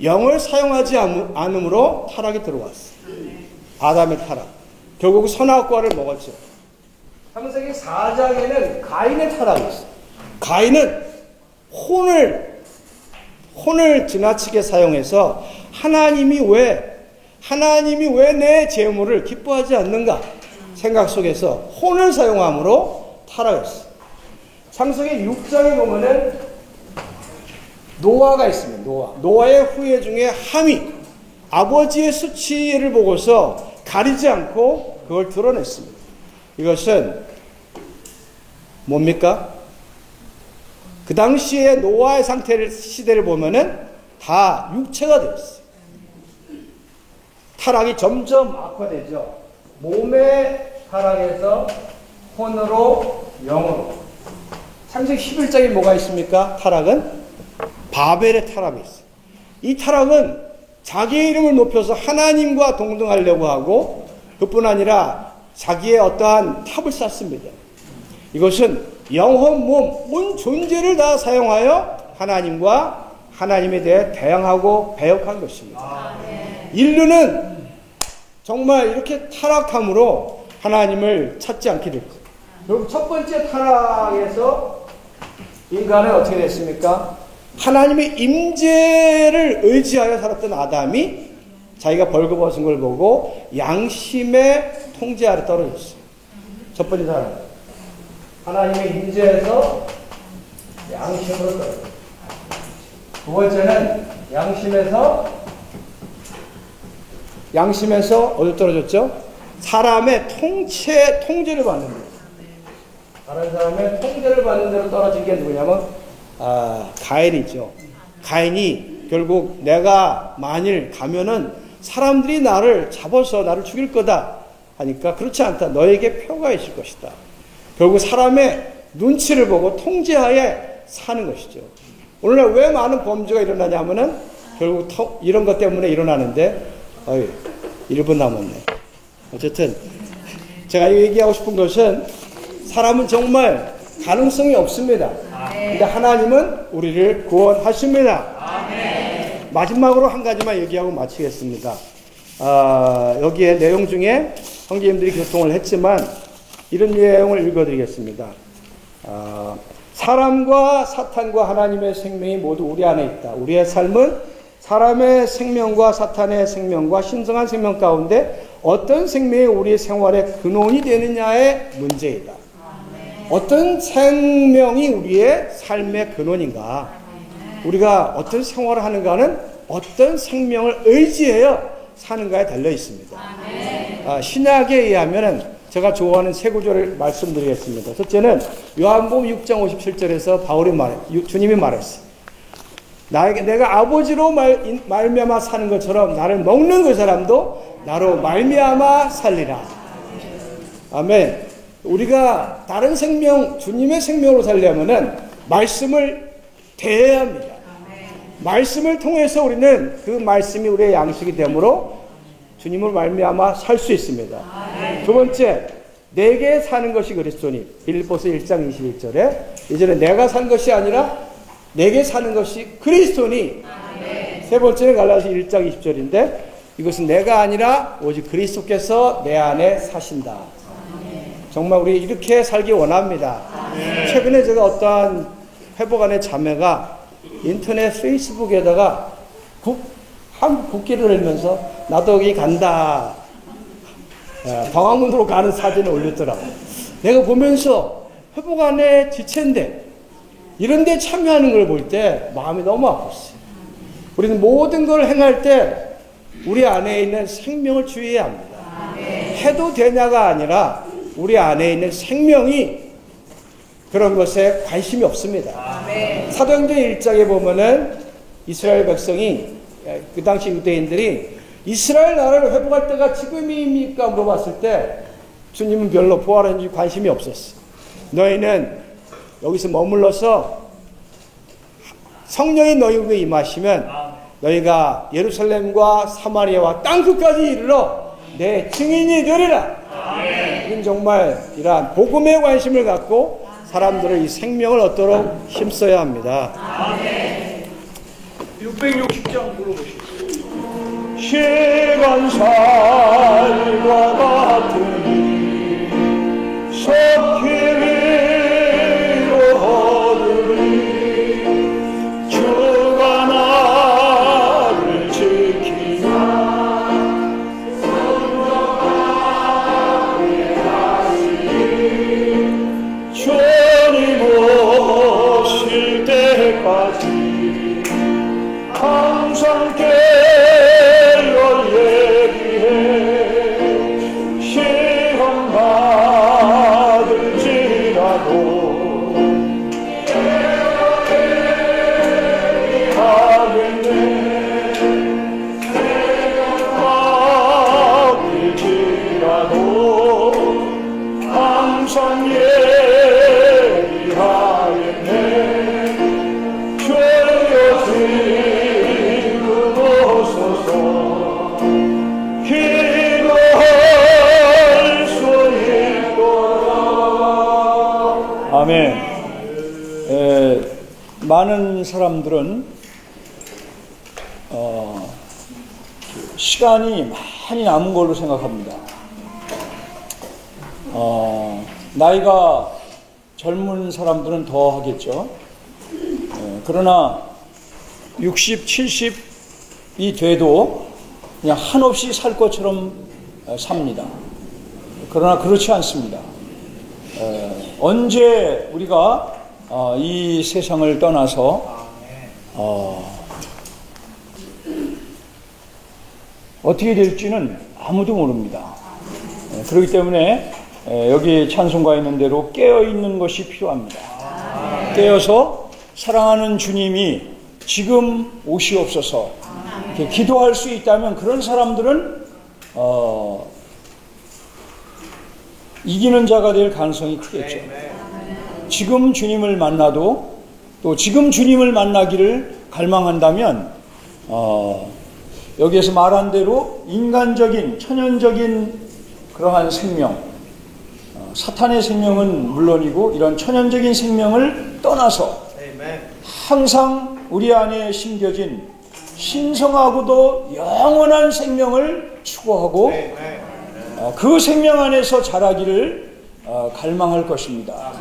영을 사용하지 않으므로 타락이 들어왔어요. 아담의 타락. 결국 선악과를 먹었죠. 창세기 4장에는 가인의 타락이 있어요. 가인은 혼을 지나치게 사용해서 하나님이 왜 내 재물을 기뻐하지 않는가 생각 속에서 혼을 사용함으로 타락했어요. 창세기 6장에 보면은 노아가 있습니다. 노아의 후예 중에 함이 아버지의 수치를 보고서 가리지 않고 그걸 드러냈습니다. 이것은 뭡니까? 그 당시에 노아의 시대를 보면은 다 육체가 되었어요. 타락이 점점 악화되죠. 몸의 타락에서 혼으로 영으로. 창세기 11장에 뭐가 있습니까? 타락은 바벨의 타락이 있어요. 이 타락은 자기의 이름을 높여서 하나님과 동등하려고 하고 그뿐 아니라 자기의 어떠한 탑을 쌓습니다. 이것은 영혼, 몸, 온 존재를 다 사용하여 하나님과 하나님에 대해 대항하고 배역한 것입니다. 인류는 정말 이렇게 타락함으로 하나님을 찾지 않게 됐고 그리고 첫 번째 타락에서 인간은 어떻게 됐습니까? 하나님의 임재를 의지하여 살았던 아담이 자기가 벌거벗은 걸 보고 양심의 통제 아래 떨어졌어요. 첫 번째 타락. 하나님의 임재에서 양심으로 떨어졌어요. 두 번째는 양심에서 어디 떨어졌죠? 사람의 통제를 받는 거예요. 다른 사람의 통제를 받는 대로 떨어진 게 누구냐면 가인이죠. 가인이 결국 내가 만일 가면은 사람들이 나를 잡아서 나를 죽일 거다 하니까 그렇지 않다. 너에게 표가 있을 것이다. 결국 사람의 눈치를 보고 통제하에 사는 것이죠. 오늘날 왜 많은 범죄가 일어나냐면은 결국 이런 것 때문에 일어나는데 1분 남았네. 어쨌든 제가 얘기하고 싶은 것은 사람은 정말 가능성이 없습니다. 근데 하나님은 우리를 구원하십니다. 마지막으로 한 가지만 얘기하고 마치겠습니다. 여기에 내용 중에 형제님들이 교통을 했지만 이런 내용을 읽어드리겠습니다. 사람과 사탄과 하나님의 생명이 모두 우리 안에 있다. 우리의 삶은 사람의 생명과 사탄의 생명과 신성한 생명 가운데 어떤 생명이 우리의 생활의 근원이 되느냐의 문제이다. 어떤 생명이 우리의 삶의 근원인가? 우리가 어떤 생활을 하는가는 어떤 생명을 의지하여 사는가에 달려 있습니다. 신약에 의하면 제가 좋아하는 세 구절을 말씀드리겠습니다. 첫째는 요한복음 6장 57절에서 주님이 말했어요. 내가 아버지로 말미암아 사는 것처럼 나를 먹는 그 사람도 나로 말미암아 살리라. 아멘. 우리가 다른 생명, 주님의 생명으로 살려면은 말씀을 대해야 합니다. 말씀을 통해서 우리는 그 말씀이 우리의 양식이 되므로 주님을 말미암아 살 수 있습니다. 두 번째, 내게 사는 것이 그리스도니. 빌립보서 1장 21절에 이제는 내가 산 것이 아니라 내게 사는 것이 그리스도니. 세 번째는 갈라디아서 1장 20절인데 이것은 내가 아니라 오직 그리스도께서 내 안에 사신다. 정말 우리 이렇게 살기 원합니다. 최근에 제가 어떠한 회복안의 자매가 인터넷 페이스북에다가 한국 국기를 들면서 나도 여기 간다. 광화문으로 가는 사진을 올렸더라고. 내가 보면서 회복안의 지체인데 이런 데 참여하는 걸 볼 때 마음이 너무 아팠어요. 우리는 모든 걸 행할 때 우리 안에 있는 생명을 주의해야 합니다. 해도 되냐가 아니라 우리 안에 있는 생명이 그런 것에 관심이 없습니다. 사도행전 1장에 보면은 이스라엘 백성이 그 당시 유대인들이 이스라엘 나라를 회복할 때가 지금입니까? 물어봤을 때 주님은 별로 부활하는지 관심이 없었어. 너희는 여기서 머물러서 성령이 너희에게 임하시면 너희가 예루살렘과 사마리아와 땅끝까지 이르러 내 증인이 되리라. 이건 정말 이러한 복음에 관심을 갖고 사람들의 이 생명을 얻도록 힘써야 합니다. 660장 불러보시죠. 시간살과 같으니 속히리로 얻으리 주가 나를 지키나 주님 오실 때까지 항상 깨어 예비해 시험 받을지라도 하겠네 받을지라도 항상 예비하겠네 주여 지금오소서 기도할 수 있도록. 아멘. 많은 사람들은 시간이 많이 남은 걸로 생각합니다. 나이가 젊은 사람들은 더 하겠죠. 그러나 60, 70이 돼도 그냥 한없이 살 것처럼 삽니다. 그러나 그렇지 않습니다. 언제 우리가 이 세상을 떠나서 어떻게 될지는 아무도 모릅니다. 그렇기 때문에 여기 찬송가 있는 대로 깨어있는 것이 필요합니다. 깨어서 사랑하는 주님이 지금 오시옵소서 이렇게 기도할 수 있다면 그런 사람들은 이기는 자가 될 가능성이 크겠죠. 지금 주님을 만나도 또 지금 주님을 만나기를 갈망한다면 여기에서 말한 대로 인간적인 천연적인 그러한 생명, 사탄의 생명은 물론이고 이런 천연적인 생명을 떠나서 항상 우리 안에 심겨진 신성하고도 영원한 생명을 추구하고 그 생명 안에서 자라기를 갈망할 것입니다.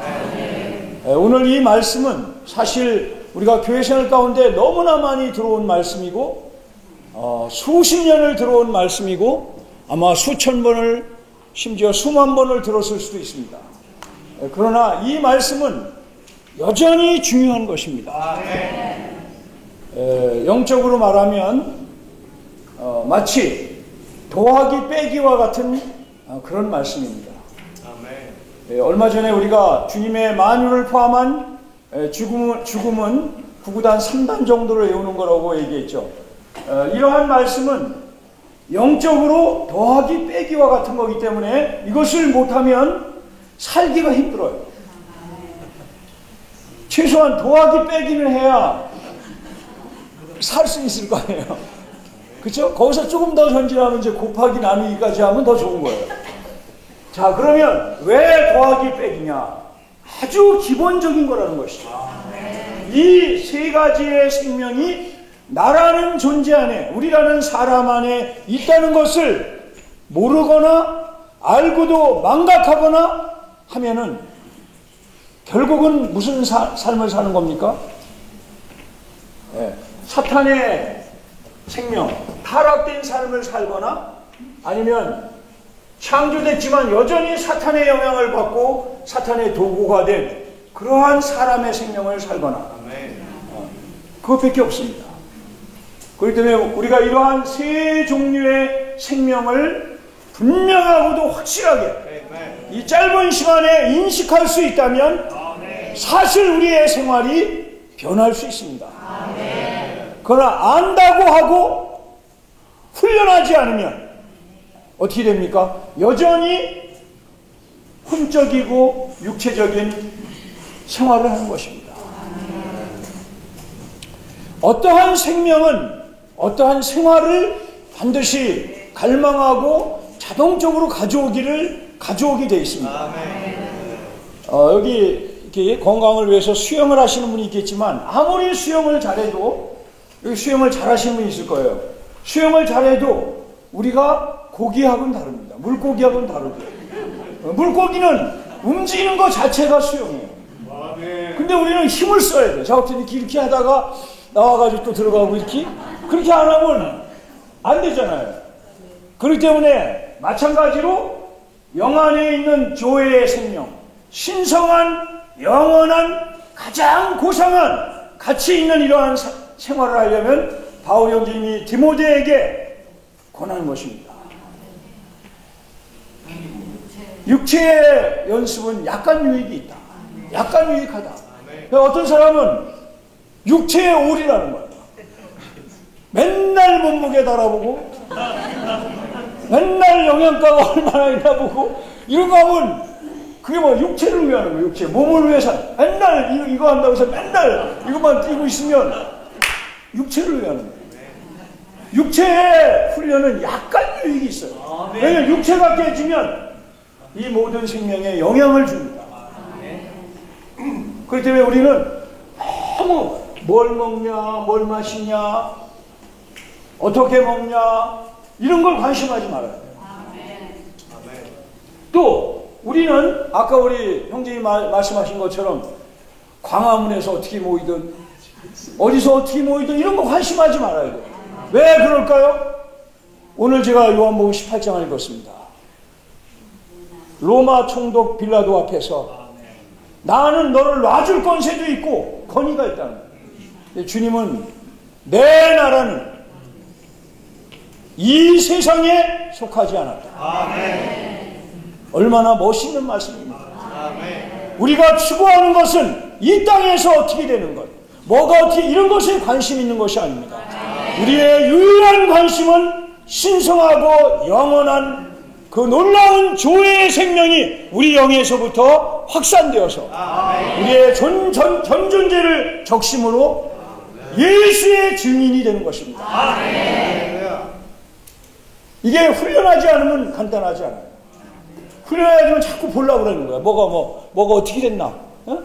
오늘 이 말씀은 사실 우리가 교회 생활 가운데 너무나 많이 들어온 말씀이고 수십 년을 들어온 말씀이고 아마 수천 번을 심지어 수만 번을 들었을 수도 있습니다. 그러나 이 말씀은 여전히 중요한 것입니다. 영적으로 말하면 마치 더하기 빼기와 같은 그런 말씀입니다. 얼마 전에 우리가 주님의 만유를 포함한 죽음은 구구단 3단 정도를 외우는 거라고 얘기했죠. 이러한 말씀은 영적으로 더하기 빼기와 같은 거기 때문에 이것을 못하면 살기가 힘들어요. 최소한 더하기 빼기는 해야 살 수 있을 거 아니에요. 그렇죠? 거기서 조금 더 전진하면 이제 곱하기 나누기까지 하면 더 좋은 거예요. 자, 그러면 왜 더하기 빼기냐? 아주 기본적인 거라는 것이죠. 이 세 가지의 생명이 나라는 존재 안에, 우리라는 사람 안에 있다는 것을 모르거나 알고도 망각하거나 하면은 결국은 무슨 삶을 사는 겁니까? 예, 사탄의 생명, 타락된 삶을 살거나 아니면 창조됐지만 여전히 사탄의 영향을 받고 사탄의 도구가 된 그러한 사람의 생명을 살거나 그것밖에 없습니다. 그렇기 때문에 우리가 이러한 세 종류의 생명을 분명하고도 확실하게 이 짧은 시간에 인식할 수 있다면 사실 우리의 생활이 변할 수 있습니다. 그러나 안다고 하고 훈련하지 않으면 어떻게 됩니까? 여전히 혼적이고 육체적인 생활을 하는 것입니다. 어떠한 생명은 어떠한 생활을 반드시 갈망하고 자동적으로 가져오게 되어 있습니다. 여기 이렇게 건강을 위해서 수영을 하시는 분이 있겠지만 아무리 수영을 잘해도 여기 수영을 잘하시는 분이 있을 거예요. 수영을 잘해도 우리가 고기하고는 다릅니다. 물고기하고는 다르죠. 물고기는 움직이는 것 자체가 수영이에요. 근데 우리는 힘을 써야 돼요. 작업팀이 이렇게 하다가 나와가지고 또 들어가고 이렇게 그렇게 안 하면 안 되잖아요. 그렇기 때문에 마찬가지로 영 안에 있는 교회의 생명, 신성한 영원한 가장 고상한 가치 있는 이러한 생활을 하려면 바울 형제님이 디모데에게 권하는 것입니다. 육체의 연습은 약간 유익이 있다. 약간 유익하다. 어떤 사람은 육체에 올인하는 거야. 맨날 몸무게 달아보고 맨날 영양가가 얼마나 있나 보고 이런 거 하면 그게 뭐 육체를 위하는 거예요. 육체. 몸을 위해서 맨날 이거 한다고 해서 맨날 이것만 뛰고 있으면 육체를 위하는 거예요. 육체의 훈련은 약간 유익이 있어요. 왜냐하면 육체가 깨지면 이 모든 생명에 영향을 줍니다. 그렇기 때문에 우리는 너무 뭘 먹냐, 뭘 마시냐, 어떻게 먹냐 이런 걸 관심하지 말아야 돼요. 또 우리는 아까 우리 형제님 말씀하신 것처럼 광화문에서 어떻게 모이든 어디서 어떻게 모이든 이런 거 관심하지 말아야 돼요. 왜 그럴까요? 오늘 제가 요한복음 18장을 읽었습니다. 로마 총독 빌라도 앞에서 나는 너를 놔줄 권세도 있고 권위가 있다는 거예요. 주님은 내 나라는 이 세상에 속하지 않았다. 아멘. 얼마나 멋있는 말씀입니다. 아멘. 우리가 추구하는 것은 이 땅에서 어떻게 되는 것, 뭐가 어떻게 이런 것에 관심 있는 것이 아닙니다. 아멘. 우리의 유일한 관심은 신성하고 영원한 그 놀라운 조회의 생명이 우리 영에서부터 확산되어서 아멘. 우리의 전존재를 적심으로 예수의 증인이 되는 것입니다. 아멘. 이게 훈련하지 않으면 간단하지 않아요. 훈련하지 않으면 자꾸 보려고 그러는 거야. 뭐가 어떻게 됐나? 어?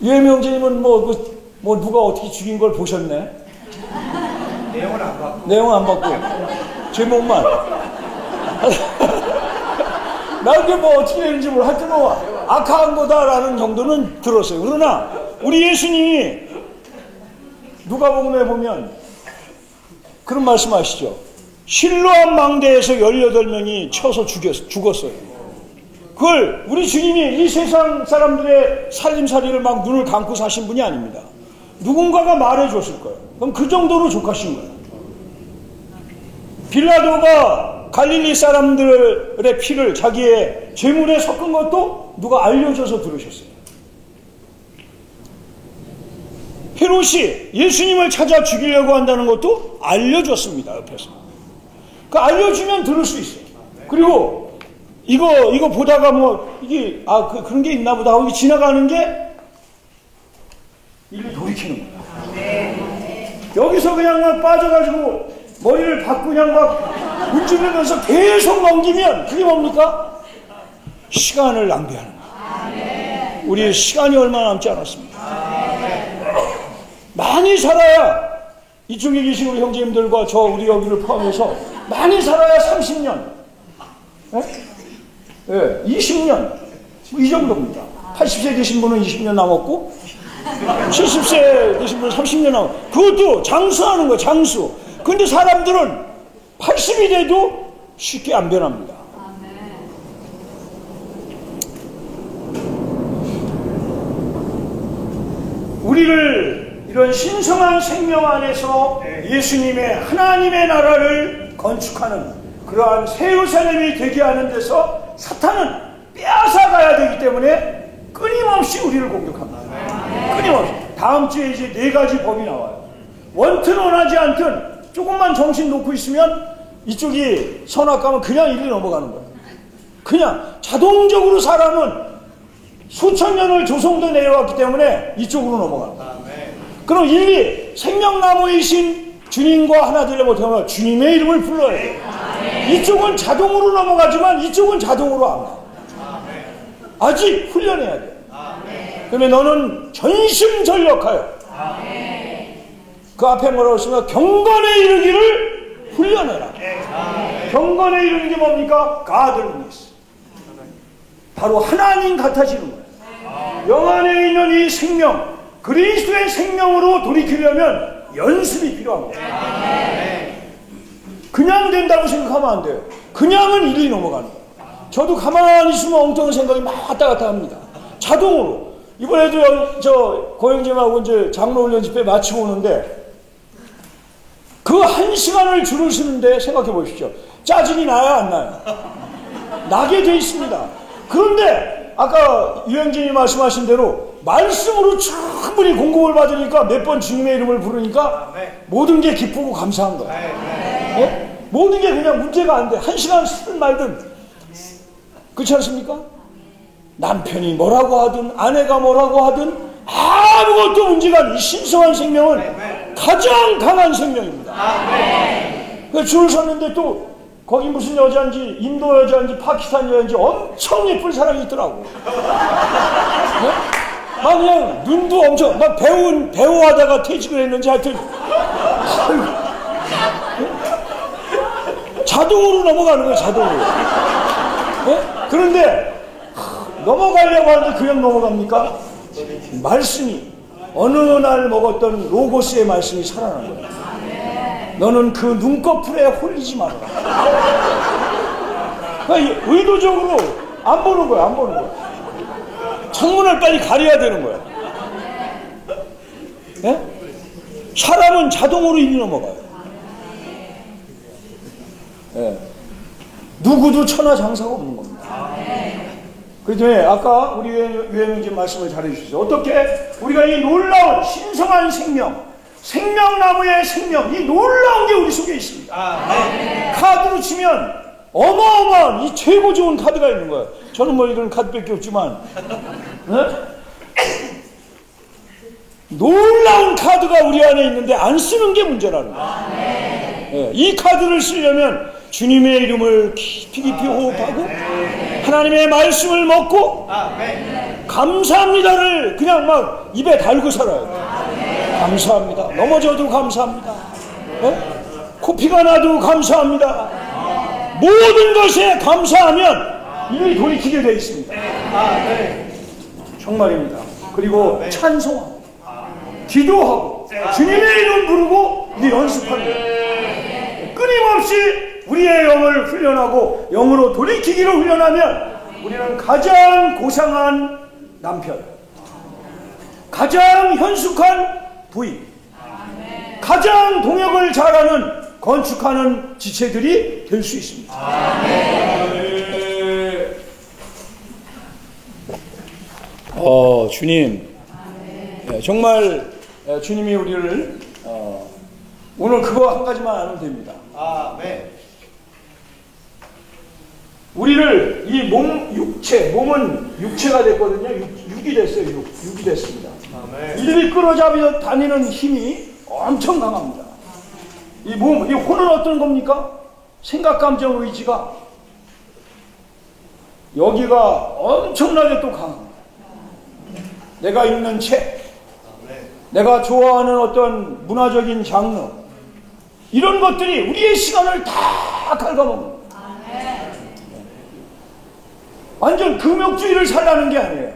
유해명제님은 누가 어떻게 죽인 걸 보셨네? 내용은 안 받고. 내용은 안 받고. 제목만. 나한테 어떻게 되는지 모르고 하여튼 악한 거다라는 정도는 들었어요. 그러나 우리 예수님이 누가복음에 보면 그런 말씀하시죠. 실로암 망대에서 18명이 쳐서 죽었어요. 그걸 우리 주님이 이 세상 사람들의 살림살이를 막 눈을 감고 사신 분이 아닙니다. 누군가가 말해줬을 거예요. 그럼 그 정도로 족하신 거예요. 빌라도가 갈릴리 사람들의 피를 자기의 제물에 섞은 것도 누가 알려줘서 들으셨어요. 헤롯이 예수님을 찾아 죽이려고 한다는 것도 알려줬습니다. 옆에서. 그 알려주면 들을 수 있어요. 그리고 이거 보다가 이게 그런 게 있나 보다 하고 지나가는 게 일을 돌이키는 거야. 여기서 그냥 막 빠져가지고 머리를 박고 그냥 막 움직이면서 계속 넘기면 그게 뭡니까? 시간을 낭비하는 거야. 우리 시간이 얼마 남지 않았습니다. 많이 살아야 이쪽에 계신 우리 형제님들과 우리 여기를 포함해서 많이 살아야 30년, 20년, 이 정도입니다. 80세 되신 분은 20년 남았고 70세 되신 분은 30년 남았고, 그것도 장수하는 거예요. 장수. 근데 사람들은 80이 돼도 쉽게 안 변합니다. 우리를 이런 신성한 생명 안에서 예수님의 하나님의 나라를 건축하는 그러한 새 예루살렘이 되게 하는 데서 사탄은 빼앗아가야 되기 때문에 끊임없이 우리를 공격합니다. 끊임없이. 다음 주에 이제 4가지 법이 나와요. 원튼 원하지 않든 조금만 정신 놓고 있으면 이쪽이 선악과면 그냥 일이 넘어가는 거예요. 그냥 자동적으로 사람은 수천 년을 조성도 내려왔기 때문에 이쪽으로 넘어가는 거예요. 그럼 일리 생명나무이신 주님과 하나 되려 못하면 주님의 이름을 불러야 돼요. 이쪽은 자동으로 넘어가지만 이쪽은 자동으로 안 가. 아직 훈련해야 돼. 그러면 너는 전심전력하여 그 앞에 뭐라고 했으면 경건에 이르기를 훈련해라. 경건에 이르는 게 뭡니까? godliness. 바로 하나님 같아지는 거예요. 영 안에 있는 이 생명, 그리스도의 생명으로 돌이키려면 연습이 필요합니다. 그냥 된다고 생각하면 안 돼요. 그냥은 일이 넘어가는 거예요. 저도 가만히 있으면 엉뚱한 생각이 막 왔다 갔다 합니다. 자동으로. 이번에도 저 고영님하고 이제 장로훈련 집회 마치고 오는데 그 1시간을 줄을 서는데 생각해 보십시오. 짜증이 나요, 안 나요? 나게 돼 있습니다. 그런데 아까 유영진이 말씀하신 대로 말씀으로 충분히 공급을 받으니까 몇 번 주님의 이름을 부르니까 모든 게 기쁘고 감사한 거예요. 네? 모든 게 그냥 문제가 안 돼. 1시간 쓰든 말든. 그렇지 않습니까? 남편이 뭐라고 하든 아내가 뭐라고 하든 아무것도 문제가 안 돼. 이 신성한 생명은 가장 강한 생명입니다. 줄 섰는데 또 거기 무슨 여자인지 인도 여자인지 파키스탄 여자인지 엄청 예쁜 사람이 있더라고. 네? 막 그냥 눈도 엄청 막 배우 하다가 퇴직을 했는지 하여튼 자동으로 넘어가는 거예요. 자동으로. 네? 그런데 넘어가려고 하는데 그냥 넘어갑니까? 말씀이 어느 날 먹었던 로고스의 말씀이 살아난 거예요. 너는 그 눈꺼풀에 홀리지 마라. 그러니까 의도적으로 안 보는 거야. 안 보는 거야. 창문을 빨리 가려야 되는 거야. 네? 사람은 자동으로 일이 넘어가요. 네. 누구도 천하장사가 없는 겁니다. 그렇기 때문에 아까 우리 유혜명님 말씀을 잘해주셨어요. 어떻게 우리가 이 놀라운 신성한 생명, 생명나무의 생명, 이 놀라운 게 우리 속에 있습니다. 카드로 치면 어마어마한 이 최고 좋은 카드가 있는 거예요. 저는 뭐 이런 카드밖에 없지만 네? 놀라운 카드가 우리 안에 있는데 안 쓰는 게 문제라는 거예요. 네. 이 카드를 쓰려면 주님의 이름을 깊이 호흡하고 하나님의 말씀을 먹고 감사합니다를 그냥 막 입에 달고 살아야 돼요. 감사합니다. 넘어져도 감사합니다. 네? 코피가 나도 감사합니다. 모든 것에 감사하면 일이 돌이키게 되어 있습니다. 정말입니다. 그리고 찬송하고 기도하고 주님의 이름 부르고 이 연습하는 거예요. 끊임없이 우리의 영을 훈련하고 영으로 돌이키기로 훈련하면 우리는 가장 고상한 남편, 가장 현숙한 부인, 가장 동역을 잘하는 건축하는 지체들이 될 수 있습니다. 주님, 정말 주님이 우리를 오늘 그거 한 가지만 알면 됩니다. 우리를 이 몸은 육체가 됐거든요. 육이 됐어요. 육이 됐습니다. 이들이 끌어잡아 다니는 힘이 엄청 강합니다. 이 혼은 어떤 겁니까? 생각, 감정, 의지가 여기가 엄청나게 또 강합니다. 내가 읽는 책, 내가 좋아하는 어떤 문화적인 장르, 이런 것들이 우리의 시간을 다 갉아먹는. 완전 금욕주의를 살라는 게 아니에요.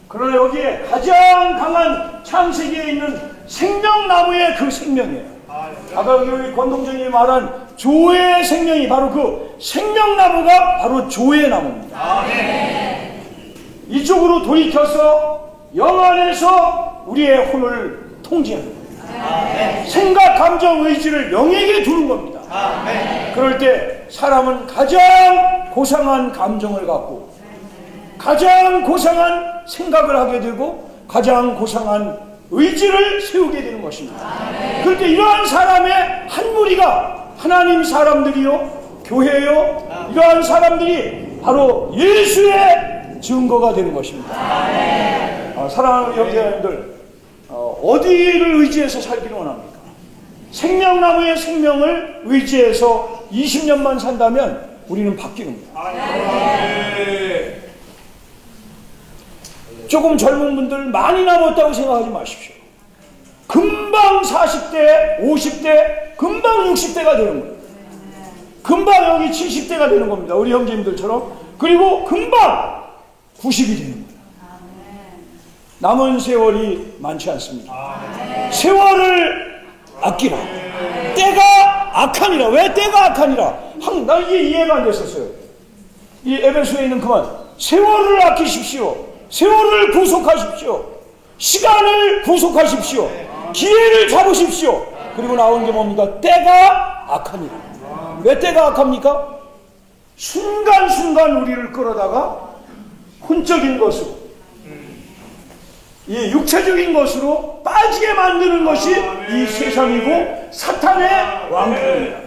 그러나 여기에 가장 강한 창세기에 있는 생명나무의 그 생명이에요. 아까 여기 권동정이 말한 조의 생명이 바로 그 생명나무가 바로 조의 나무입니다. 이쪽으로 돌이켜서 영 안에서 우리의 혼을 통제하는 거예요. 생각, 감정, 의지를 영에게 두는 겁니다. 그럴 때 사람은 가장 고상한 감정을 갖고 가장 고상한 생각을 하게 되고 가장 고상한 의지를 세우게 되는 것입니다. 그럴 때 이러한 사람의 한 무리가 하나님 사람들이요, 교회요, 이러한 사람들이 바로 예수의 증거가 되는 것입니다. 사랑하는 형제자매들, 어디를 의지해서 살기를 원합니까? 생명나무의 생명을 의지해서 20년만 산다면 우리는 바뀌는 거예요. 조금 젊은 분들 많이 남았다고 생각하지 마십시오. 금방 40대, 50대, 금방 60대가 되는 거예요. 금방 여기 70대가 되는 겁니다. 우리 형제님들처럼. 그리고 금방 90이 되는 거예요. 남은 세월이 많지 않습니다. 세월을 아끼라. 때가 악하니라. 왜 때가 악하니라? 나 이게 이해가 안 됐었어요. 이 에베소에 있는 그만. 세월을 아끼십시오. 세월을 구속하십시오. 시간을 구속하십시오. 기회를 잡으십시오. 그리고 나온 게 뭡니까? 때가 악하니라. 왜 때가 악합니까? 순간순간 우리를 끌어다가 혼적인 것으로, 이 육체적인 것으로 빠지게 만드는 것이 이 세상이고 사탄의 왕국입니다.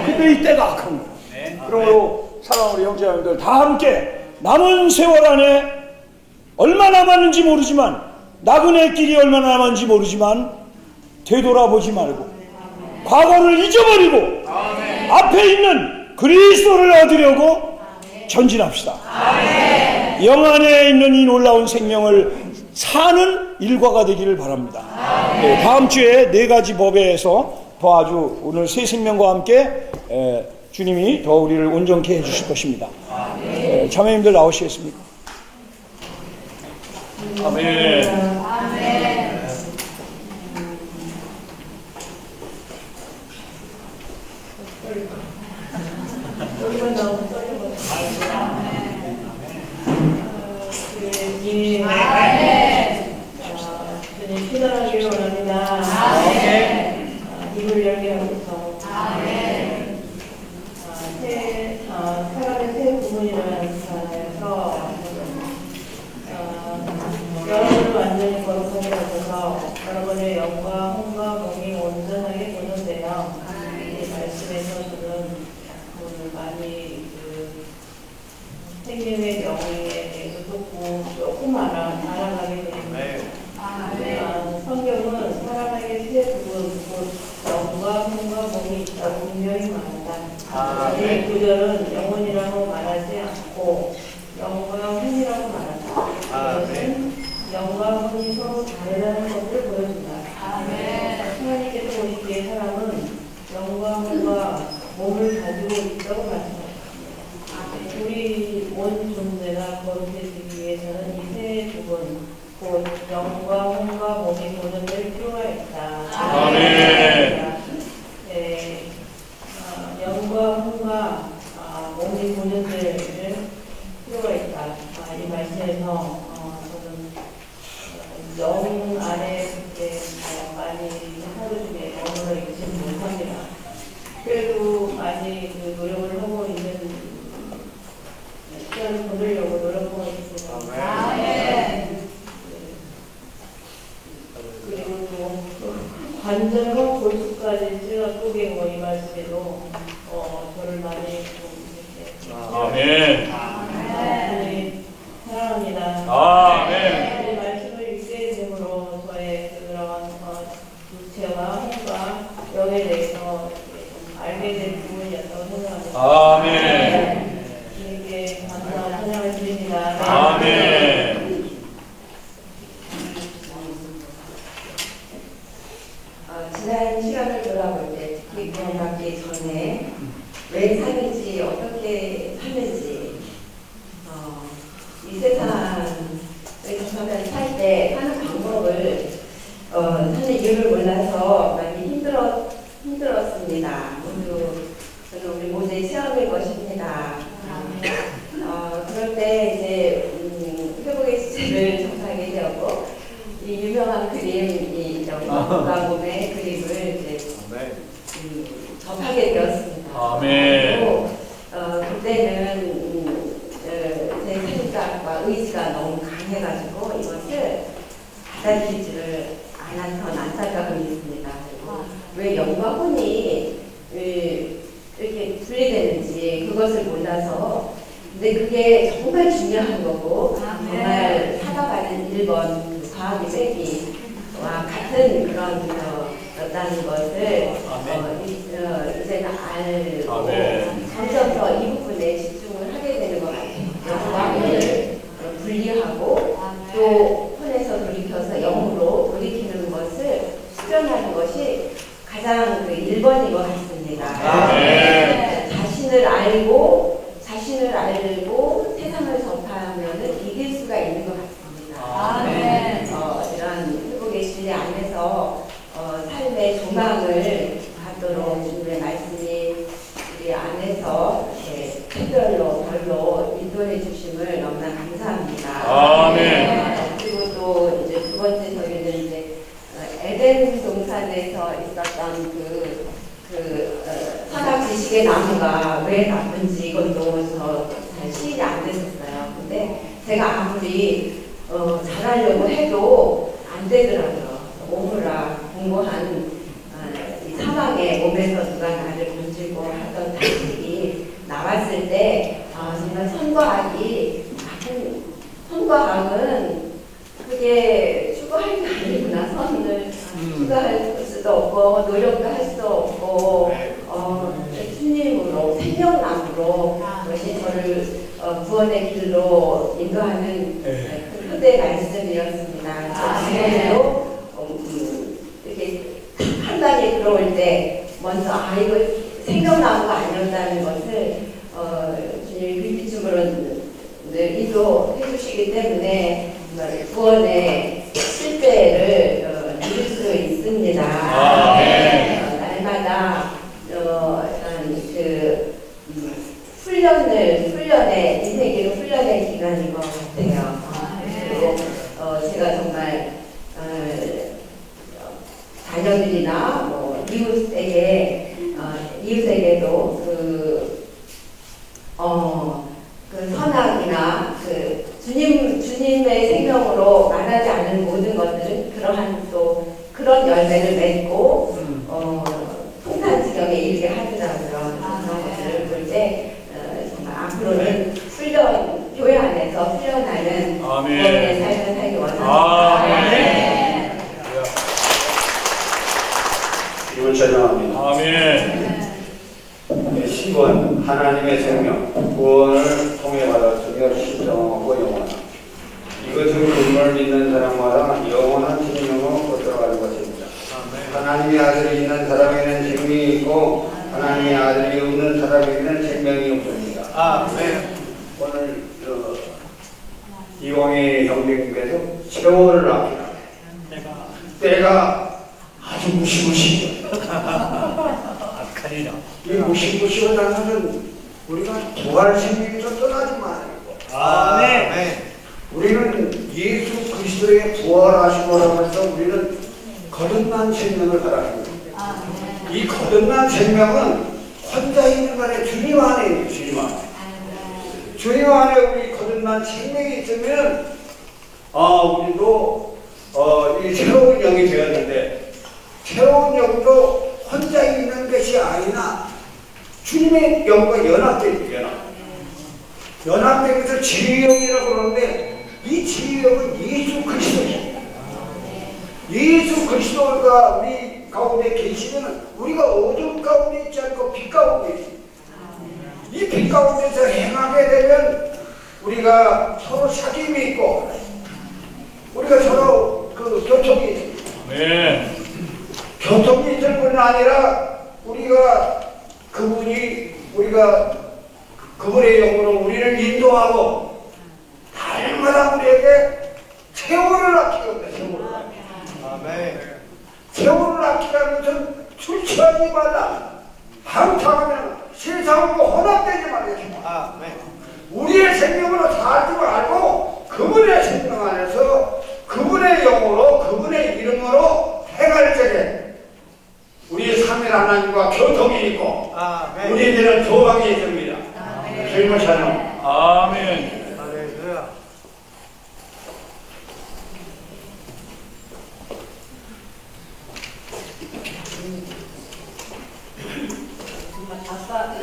근데 이 때가 악한 거예요. 그러므로 사랑하는 우리 형제자매들 다 함께 남은 세월 안에 얼마 남았는지 모르지만, 나그네 길이 얼마나 남았는지 모르지만 되돌아보지 말고 과거를 잊어버리고 앞에 있는 그리스도를 얻으려고 전진합시다. 영 안에 있는 이 놀라운 생명을 사는 일과가 되기를 바랍니다. 네, 다음 주에 4가지 법에서 더 아주 오늘 새 생명과 함께 주님이 더 우리를 온전케 해주실 것입니다. 자매님들 나오시겠습니까? 아멘. 주님 피난하기를 원합니다. 입을 열게 하소서. 사람의 새 부분이라는 사안에서 여러분을 완전히 거룩하게 하셔서 여러분의 영과 혼과 몸이 온전하게 보존되어 이 말씀에서 저는 오늘 많이 생명의 영에 대해서 조금 알아가게 됩니다. 성경은 사람에게 세 부분, 곧 영과 혼과 몸이 있다고 분명히 말한다. 이 구절은 영혼이라고 말하지 않고 영과 혼이라고 말한다. 이것은 영과 혼이 서로 다르다는 것을 보여준다. 하나님께서 보시기에 사람은 영과 혼과 몸을 가지고 있다고 말씀하십니다. 우리 온 존재가 거룩해지기 위해서는 이 세 부분, 곧 영과 혼과 몸이 보존될 필요가 있다. 네, 영과 혼과 몸이 보존될 필요가 있다. 이 말씀에서 저는 영 안에 그렇게 많이 하루 중에 영어를 읽지는 못합니다. 그래도 많이 노력을 하고 있는 시간을 보내려고 노력하고 있습니다. 그리고 또 관절과 골수까지 찔러 쪼갠 이 말씀에도 저를 많이 좀 이렇게 사랑합니다. 이 말씀을 읽게 됨으로 저의 그런 육체와 혼과 영에 대해서 좀 알게 된 부분이었다고 생각합니다. 주님께 감사와 찬양을 드립니다. 지난 시간을 돌아볼 때 특히 구원받기 전에 왜 사는지 어떻게 사는지 사는 살 때 사는 방법을 사는 이유를 몰라서 많이 힘들었습니다. 저는 우리 모두의 체험일 것입니다. 그럴 때 이제 회복의 시제를 접하게 되었고 이 유명한 그림 이 건강몸의 그림을 이제 접하게 되었습니다. 아멘. 그때는 제 생각과 의지가 너무 강해가지고 이것을 받아들이지를 않았던 안타까움이 있습니다. 그리고 왜 영과 혼이 이렇게 분리되는지 그것을 몰라서 근데 그게 정말 중요한 거고 정말 살아가는 1번 과학의 세기와 같은 그런 였다는 것을 이제는 알고 점점 더 이 부분에 집중을 하게 되는 것 같아요. 영과 혼을 분리하고 또 혼에서 돌이켜서 영으로 돌이키는 것을 수련하는 것이 가장 1번인 것 같습니다. 자신을 알고 세상을 접하면은 이길 수가 있는 것 같습니다. 이런 회복의 진리 안에서 삶의 조망을 갖도록 주님의 말씀이 우리 안에서 별로 인도해 주심을 너무나 감사합니다. 아멘. 그리고 또 이제 두 번째 저기는 이제 에덴 동산에서 있었던 선악 지식의 나무가 왜 나쁜지 이것도 잘 시인이 안 됐었어요. 근데 제가 아무리 잘하려고 해도 안 되더라고요. 오므라 공고한 이 사막에 몸에서 누가 나를 건질고 하던 단식이 나왔을 때 정말 선과 악은 그게 추구할 게 아니구나. 선을 추구할 수도 없고 노력도 할 수도 없고 주님으로 생명나무로 그것이 저를 구원의 길로 인도하는 그때 말씀이었습니다. 지금도 이렇게 판단이 들어올 때 먼저 이거 생명나무가 아니었다는 것을 주님이 빛비춤으로 늘 인도해 주시기 때문에 구원의 실패를 누릴 수 있습니다. 날마다 훈련의 인생의 훈련의 기간인 것 같아요. 그리고 제가 정말 자녀들이나 뭐 이웃에게도 그 선악이나 주님의 생명으로 말하지 않는 모든 것들은 그러한 또 그런 열매를 맺고 통탄지경에 이르게 하더라고요. 그런 것들을 볼 때 정말 앞으로는 교회 안에서 훈련하는 구원의 삶을 살기 원합니다. 이분 찬양합니다. 아멘. 10번 하나님의 생명 구원을 통해 받았으며 신성하고 영원한 이것은 그분을 믿는 사람마다 영원한 생명으로 들어가는 것입니다. 하나님의 아들이 있는 사람에게는 생명이 있고 하나님의 아들이 없는 사람에게는 생명이 없습니다. 오늘 이왕의 형제님께서 세월을 아끼라 때가 아주 무시무시 이 무시무시하다는 것은 우리가 부활 생명에서 떠나지 말고 우리는 예수 그리스도의 부활하심으로 해서 우리는 거듭난 생명을 받았습니다. 이 거듭난 생명은 혼자 있는 것에 주님 안에 있는 주님 안에 주님 안에 우리 거듭난 생명이 있으면 우리도 이 새로운 영이 되었는데 새로운 영도 혼자 있는 것이 아니라 주님의 영과 연합됩니다. 연합되면서 지혜영이라고 그러는데 이 지혜영은 예수 그리스도입니다. 예수 그리스도가 우리 가운데 계시면 우리가 어둠 가운데 있지 않고 빛 가운데 있습니다. 이 빛 가운데서 행하게 되면 우리가 서로 사귐이 있고 우리가 서로 교통이 있습니다. 교통이 있을 뿐 아니라 우리가 그분의 영으로 우리를 인도하고 날마다 우리에게 세월을 아끼거든. 세월을 아끼라는 것은 출처하지 말라. 방탕하면 세상으로 혼합되지 말겠습니다. 우리의 생명으로 살지 말고 그분의 생명 안에서 그분의 영으로 그분의 이름으로 행할 적에 우리 삼일 하나님과 교통이 있고 우리에게는 소망이 있습니다. 주님을 찬양. 아멘. 아까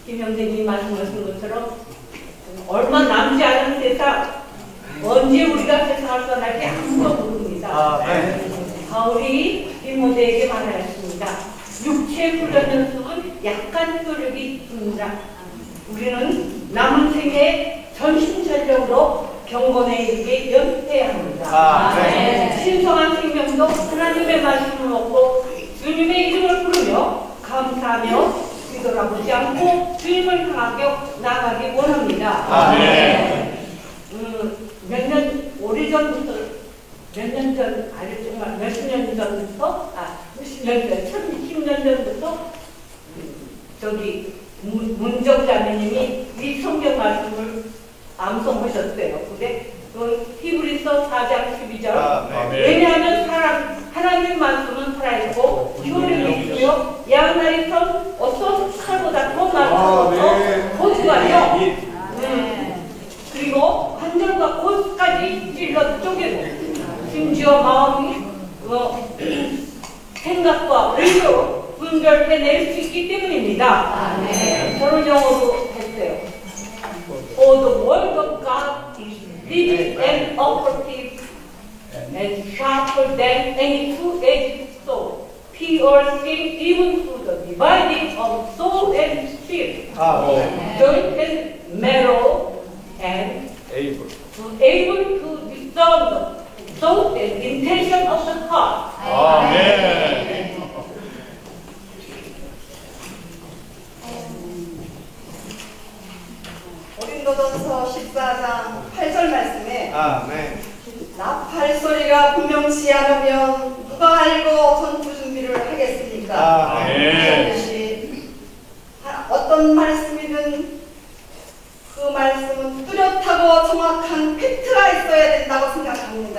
김영재님 말씀하신 것처럼 얼마 남지 않은 세상, 언제 우리가 세상을 떠날지 아무도 모릅니다. 바울이 디모데에게 말하였습니다. 육체 훈련 연습은 약간 효력이 있습니다. 우리는 남은 생에 전심전력으로 경건에 이르게 연습해야 합니다. 신성한 생명도 하나님의 말씀을 얻고 주님의 이름을 부르며 감사하며 뒤돌아보지 않고 주님을 향하게 나가기 원합니다. 오래전부터 몇 년 전, 아니 정말 몇십 년 전부터, 몇십 년 전, 10년 전부터 저기 문정 자매님이 이 성경 말씀을 암송하셨어요. 근데 그 히브리서 4장 12절. 왜냐하면 하나님 말씀은 살아있고 효력이 있으며 양날이 선 어떤 칼보다 더 많고 고수가요. 그리고 관절과 골수까지 찔러 쪼개고 심지어 마음이 생각과 의로 분별해낼 수 있기 때문입니다. 저는 영어로 했어요. For the word of God is living and operative and sharper than any two-edged sword, piercing even through the dividing of soul and spirit, joint and marrow, and able to discern the thought and intention of the heart. 아멘. 고린도전서 14장 8절 말씀에 나팔 소리가 분명치 않으면 누가 알고 전투 준비를 하겠습니까? 그것이 어떤 말씀이든 그 말씀은 뚜렷하고 정확한 팩트가 있어야 된다고 생각합니다.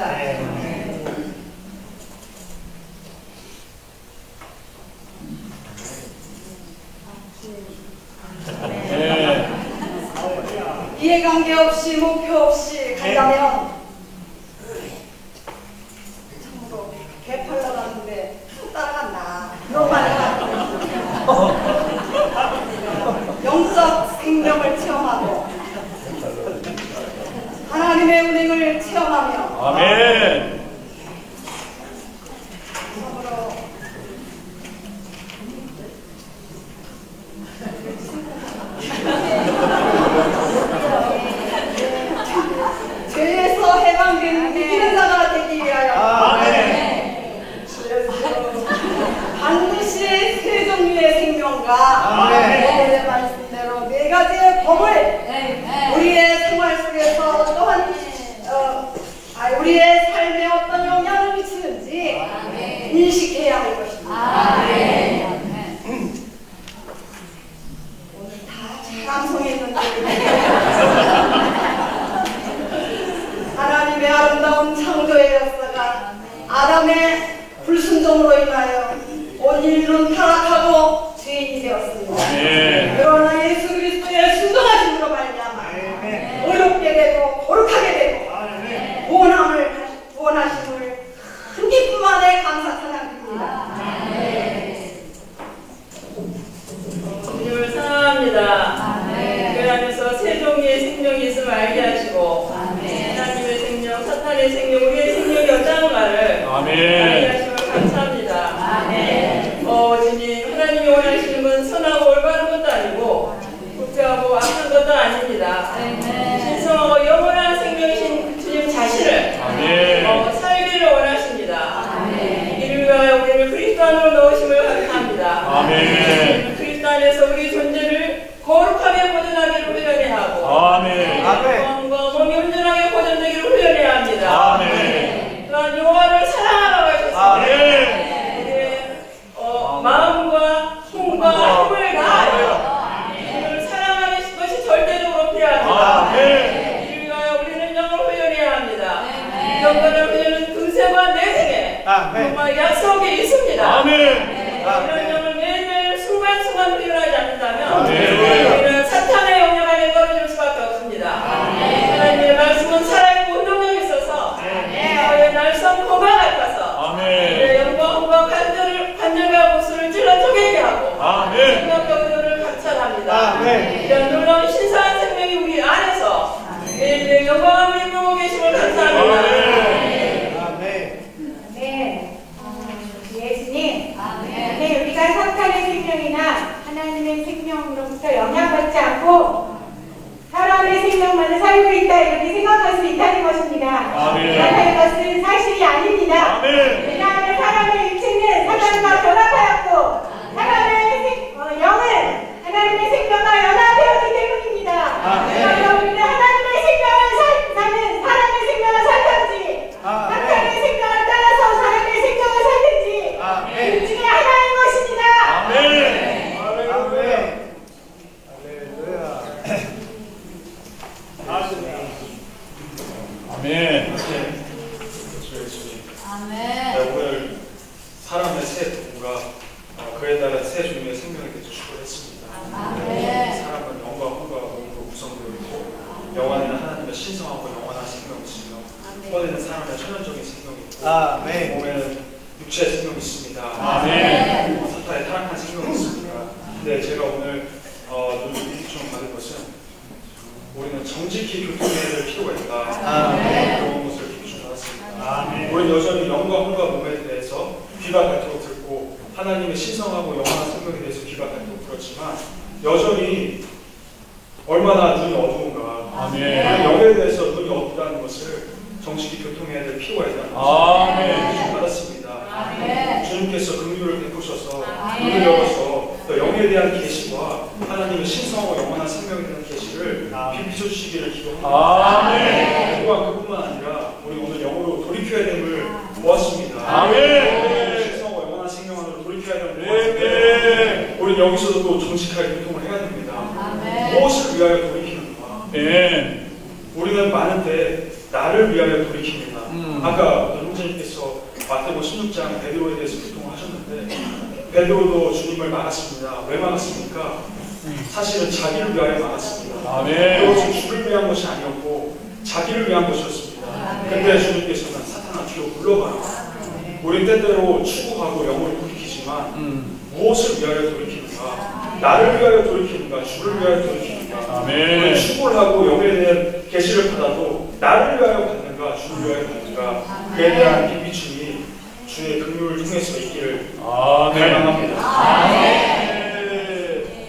이해관계 없이 목표 없이 간다면 참으로 개팔러 갔는데 따라간다 그런 말을 하고 영적 생명을 체험하고 하나님의 은행을 체험하며 아멘. 참으로 죄에서 해방된 이기는 자가 되기 위하여 반드시 세 종류의 생명과 내 말씀대로 네 가지의 법을 우리의 생활 속에서 또한 우리의 삶에 어떤 영향을 미치는지 인식해야 할 것입니다. 오늘 다 감성했는데 하나님의 아름다운 창조의 역사가 아담의 불순종으로 인하여 온 인류는 타락하고 죄인이 되었습니다. 그러나 예수 그리스도의 순종하심으로 말미암아 의롭게 되고 거룩하게 되고 구원하심을 큰 기쁨 안에 감사 찬양드립니다. 주님을 사랑합니다. 그 안에서 세 종류의 생명이 있음을 알게 하시고 하나님의 생명, 사탄의 생명, 우리의 생명이 어떠한가를 알게 하심을 감사합니다. 주님, 하나님이 원하시는 건 선하고 올바른 것도 아니고 부패하고 악한 것도 아닙니다. 신성하고 영원한 생명이신 주님 자신을 살기를 원하십니다. 이를 위하여 우리를 그리스도 안으로 넣으심을 감사합니다. 그리스도 안에서 우리 존재를 거룩하게 보존하기를 훈련해야 하고 영과 몸이 온전하게 보존되기를 훈련해야 합니다. 영광을 우리는 금세와 내생에 정말 약속이 있습니다. 아멘. 이런 점을 매일매일 순간순간 훈련하지 않는다면 우리는 사탄의 영역 안에 떨어질 수밖에 없습니다. 하나님의 말씀은 살아있고 운동력이 있어서 저의 날선 고가 같아서 우리의 영광과 관절과 목소리를 찔러 쪼개게 하고 생명과 의도를 감찰합니다. 이런 놀라운 신성한 생명이 우리 안에서 매일매일 영광을 입고 계심을 감사합니다. 네, 예수님. 네, 우리가 사탄의 생명이나 하나님의 생명으로부터 영향받지 않고 사람의 생명만을 살고 있다 이렇게 생각할 수 있다는 것입니다. 그렇다는 것은 사실이 아닙니다. 왜냐하면 사람의 육체는 사단과 결합하였고 사람의 영은 하나님의 생명과 연합되었기 때문입니다. 그래서 우리는 하나님의 생명을 사는 사람의 생명을 살든지 사탄의 생명을 따라서 사람의 생명을 살든지 둘 중에 하나인 것입니다. 아멘. 오늘 사람의 새 부부가 그에 따른 새 종류의 생명에 대해서 축복했습니다. 사람은 영과 혼과 몸으로 구성되어 있고 영안에는 하나님의 신성하고 영원한 생명이 있으며 혼에는 사람의 천연적인 생명이 있고 몸에는 육체의 생명이 있습니다. 사탄의 타락한 생명이 있습니다. 근데 제가 오늘 눈빛을 받은 것은 우리는 정직히 교통해야 될 필요가 있다. 그런 것을 기준 받았습니다. 우리는 여전히 영과 혼과 몸에 대해서 귀가 닳도록 듣고 하나님의 신성하고 영원한 생명에 대해서 귀가 닳도록 들었지만 여전히 얼마나 눈이 어두운가. 우리는 영에 대해서 눈이 어둡다는 것을 정직히 교통해야 될 필요가 있다는 것을 기준 받았습니다. 주님께서 긍휼을 베푸셔서 눈을 열어서 영에 대한 계시와 하나님의 신성하고 영원한 생명에 대한 계시를 비춰 주시기를 기도합니다. 또한 그뿐만 아니라 우리 오늘 영으로 돌이켜야 됨을 보았습니다. 신성하고 영원한 생명 안으로 돌이켜야 됨을 보았는데 우리 여기서도 또 정직하게 교통을 해야 됩니다. 무엇을 위하여 돌이키는가? 우리는 많은데 나를 위하여 돌이킵니다. 아까 형제님께서 마태복음 16장 베드로에 대해서 교통을 하셨는데 베드로도 주님을 막았습니다. 왜 막았습니까? 사실은 자기를 위하여 막았습니다. 그것은 주를 위한 것이 아니었고 자기를 위한 것이었습니다. 근데 주님께서는 사탄아 뒤로 물러가라. 우리 때때로 추구하고 영으로 돌이키지만 무엇을 위하여 돌이키는가? 나를 위하여 돌이키는가? 주를 위하여 돌이키는가? 우리 추구를 하고 영에 대한 계시를 받아도 나를 위하여 받는가? 주를 위하여 받는가? 그에 대한 비비춤이 주의 긍휼을 통해서 있기를 갈망합니다.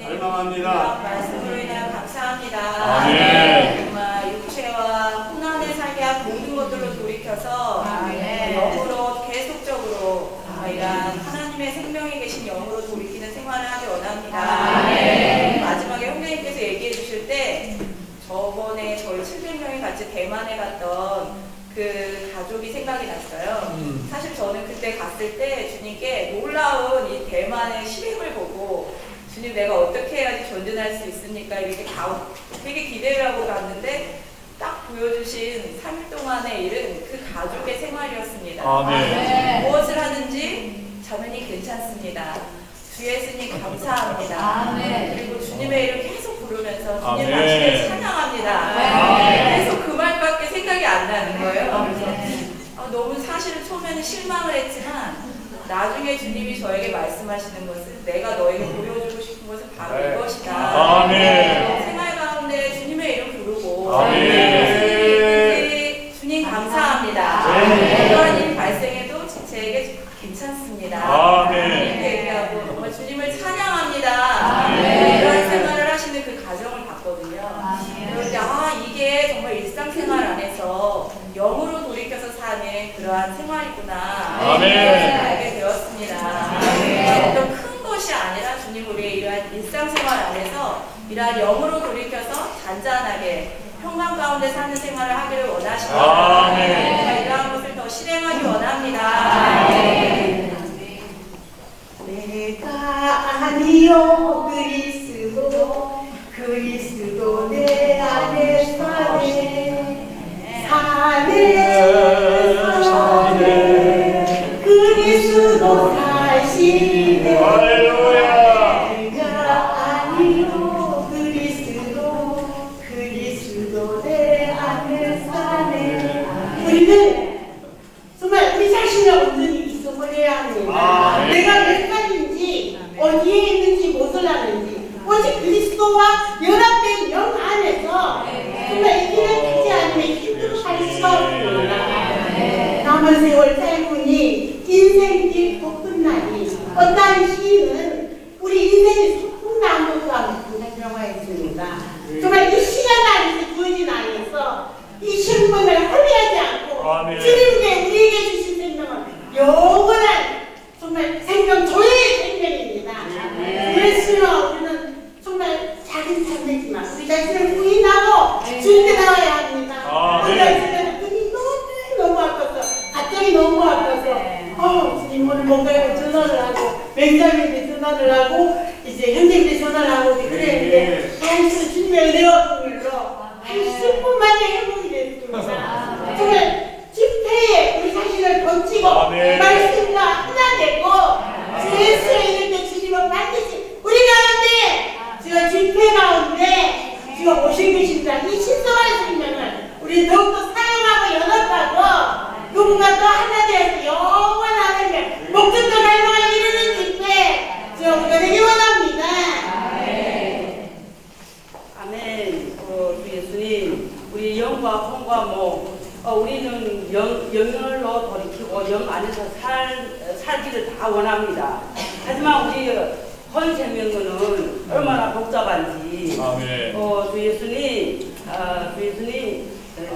갈망합니다. 말씀으로 인하여 감사합니다. 정말 육체와 혼안에 살게 한 모든 것들로 돌이켜서 영으로 계속적으로 이런 하나님의 생명에 계신 영으로 돌이키는 생활을 하기 원합니다. 마지막에 형제님께서 얘기해 주실 때 저번에 저희 700명이 같이 대만에 갔던 그 가족이 생각이 났어요. 사실 저는 그때 갔을 때 주님께 놀라운 이 대만의 실행을 보고 주님 내가 어떻게 해야지 전진할 수 있습니까? 이렇게 되게 기대를 하고 갔는데 딱 보여주신 3일 동안의 일은 그 가족의 생활이었습니다. 무엇을 하는지 자매니 괜찮습니다. 주 예수님 감사합니다. 그리고 주님의 이름 계속 부르면서 주님 당신을 찬양합니다. 계속 그 말밖에 생각이 안 나는 거예요. 그래서 너무 사실은 처음에는 실망을 했지만 나중에 주님이 저에게 말씀하시는 것은 내가 너에게 보여주고 싶은 것은 바로 이것이다. 생활 가운데 주님의 이름 부르고 주님 감사합니다. 이러한 일이 발생해도 제게 괜찮습니다. 이렇게 얘기하고 정말 주님을 찬양합니다. 이러한 생활을 하시는 그 가정을 봤거든요. 그런데 이게 정말 일상생활 안에서 영으로 돌이켜서 사는 그러한 생활이구나. 그것을 알게 되었습니다. 어떤 큰 것이 아니라 주님 우리의 이러한 일상생활 안에서 이러한 영으로 돌이켜서 잔잔하게 평강 가운데 사는 생활을 하기를 원하십니다. 이러한 것을 더 실행하기 원합니다. 내가 아니요 그리스도 내 안에 사네 우리는 정말 우리 자신의 온전히 잊어버려야 합니다. 내가 몇 살인지 어디에 있는지 무엇을 하는지 오직 그리스도와 연합된 영 안에서 정말 이 길을 가지 않으면 힘들어 갈 수가 없습니다. 남은 세월 짧으니 인생길 끝나니 어떠한 시인은 우리 인생의 소풍나무가 같은 경우가 있습니다. 정말 이 시간 안에서 주어진 안에서 이 생명을 허비하지 않고 주님께 우리에게 주신 생명은 영원한 정말 생명 조회의 생명입니다. 그래서 우리는 정말 작은 삶이지만 우리 자신을 부인하고 주님께 나와야 합니다. 어떤 분이 너무 아파서 갑자기 너무 아파서 주님 오늘 뭔가 전화를 하고 맹자님께 전화를 하고 이제 형님께 전화를 하고 그랬는데 주님의 은혜와 공일로 80분 만에 회복이 됐습니다. 정말 집회에 우리 자신을 던지고 말씀과 하나 되고 예수의 이름 때 주님은 반드시 우리 가운데 주가 집회 가운데 주가 오신 것입니다. 이 신성한 생명을 우리 더욱더 사용하고 연합하고 누군가 또 하나 되어서 영원한 생명 목적과 갈망을 이루는 집회 주가 우리가 되기 원합니다. 아멘. 주 예수님, 우리 영과 혼과 우리는 영열로 돌이키고 영 안에서 살기를 다 원합니다. 하지만 우리 헌 생명은 얼마나 복잡한지. 주 예수님,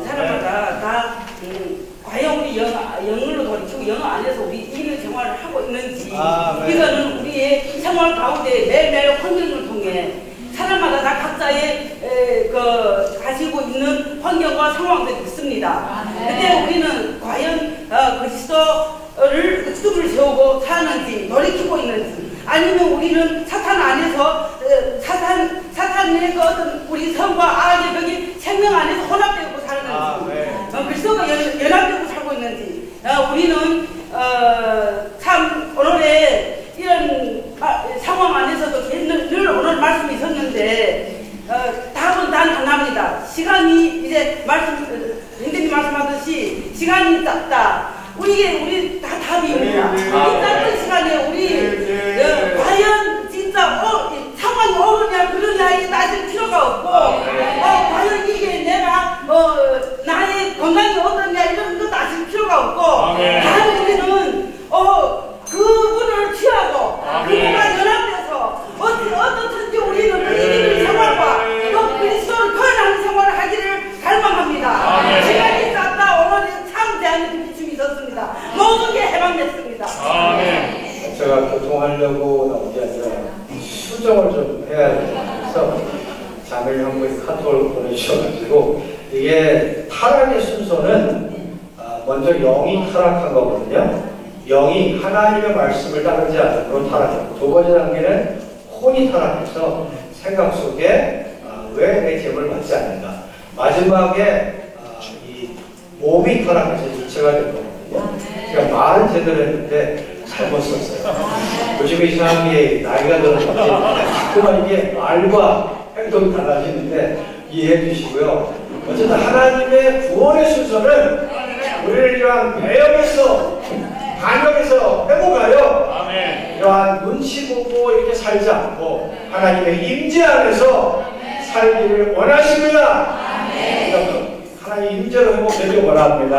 사람마다 다 과연 우리 영으로 돌이키고 영 안에서 우리 이런 생활을 하고 있는지 이거는 우리의 생활 가운데 매일매일 환경을 통해 사람마다 다 각자의 가지고 있는 환경과 상황들이 있습니다. 그때 우리는 과연 그리스도를 습을 세우고 사는지 돌이키고 있는지 아니면 우리는 사탄 안에서 사탄의 그 어떤 우리 성과 악의 벽이 생명 안에서 혼합되고 사는지 그리스도가 연합되고 살고 있는지 우리는 참 오늘의 이런 상황 안에서도 늘 오늘 말씀이 있었는데 답은 단 하나입니다. 시간이 이제 형님이 말씀하듯이 시간이 짧다. 우리 다 답입니다. 이 짧은 시간에 우리 과연 진짜 상황이 오느냐 그러냐 이게 따질 필요가 없고 과연 이게 내가 나의 건강이 어떠냐 이런 거 따질 필요가 없고 단 우리는 그분을 취하고 그분과 연합돼서 어떻든지 우리는 이기는 생활과 또 그리스도를 표현하는 생활을 하기를 갈망합니다. 시간이 짧다. 오늘은 참 대한민국 비춤이 있었습니다. 모든 게 해방됐습니다. 제가 교통하려고 나온 게 아니라 수정을 좀 해야 돼서 자매님 한 분이 카톡을 보내주셔가지고 이게 타락의 순서는 먼저 영이 타락한 거거든요. 영이 하나님의 말씀을 따르지 않음으로 타락했고 두 번째 단계는 혼이 타락해서 생각 속에 왜 내 죄를 받지 않는가. 마지막에 이 몸이 타락해서 육체가 된 거거든요. 제가 말은 제대로 했는데 잘못 썼어요. 요즘에 이상한 게 나이가 들어서 자꾸만 이게 말과 행동이 달라지는데 이해해 주시고요. 어쨌든 하나님의 구원의 순서는 우리를 이러한 배역에서 반역에서 회복하여 이러한 눈치 보고 이렇게 살지 않고 하나님의 임재 안에서 살기를 원하십니다. 하나님 임재로 회복되길 원합니다.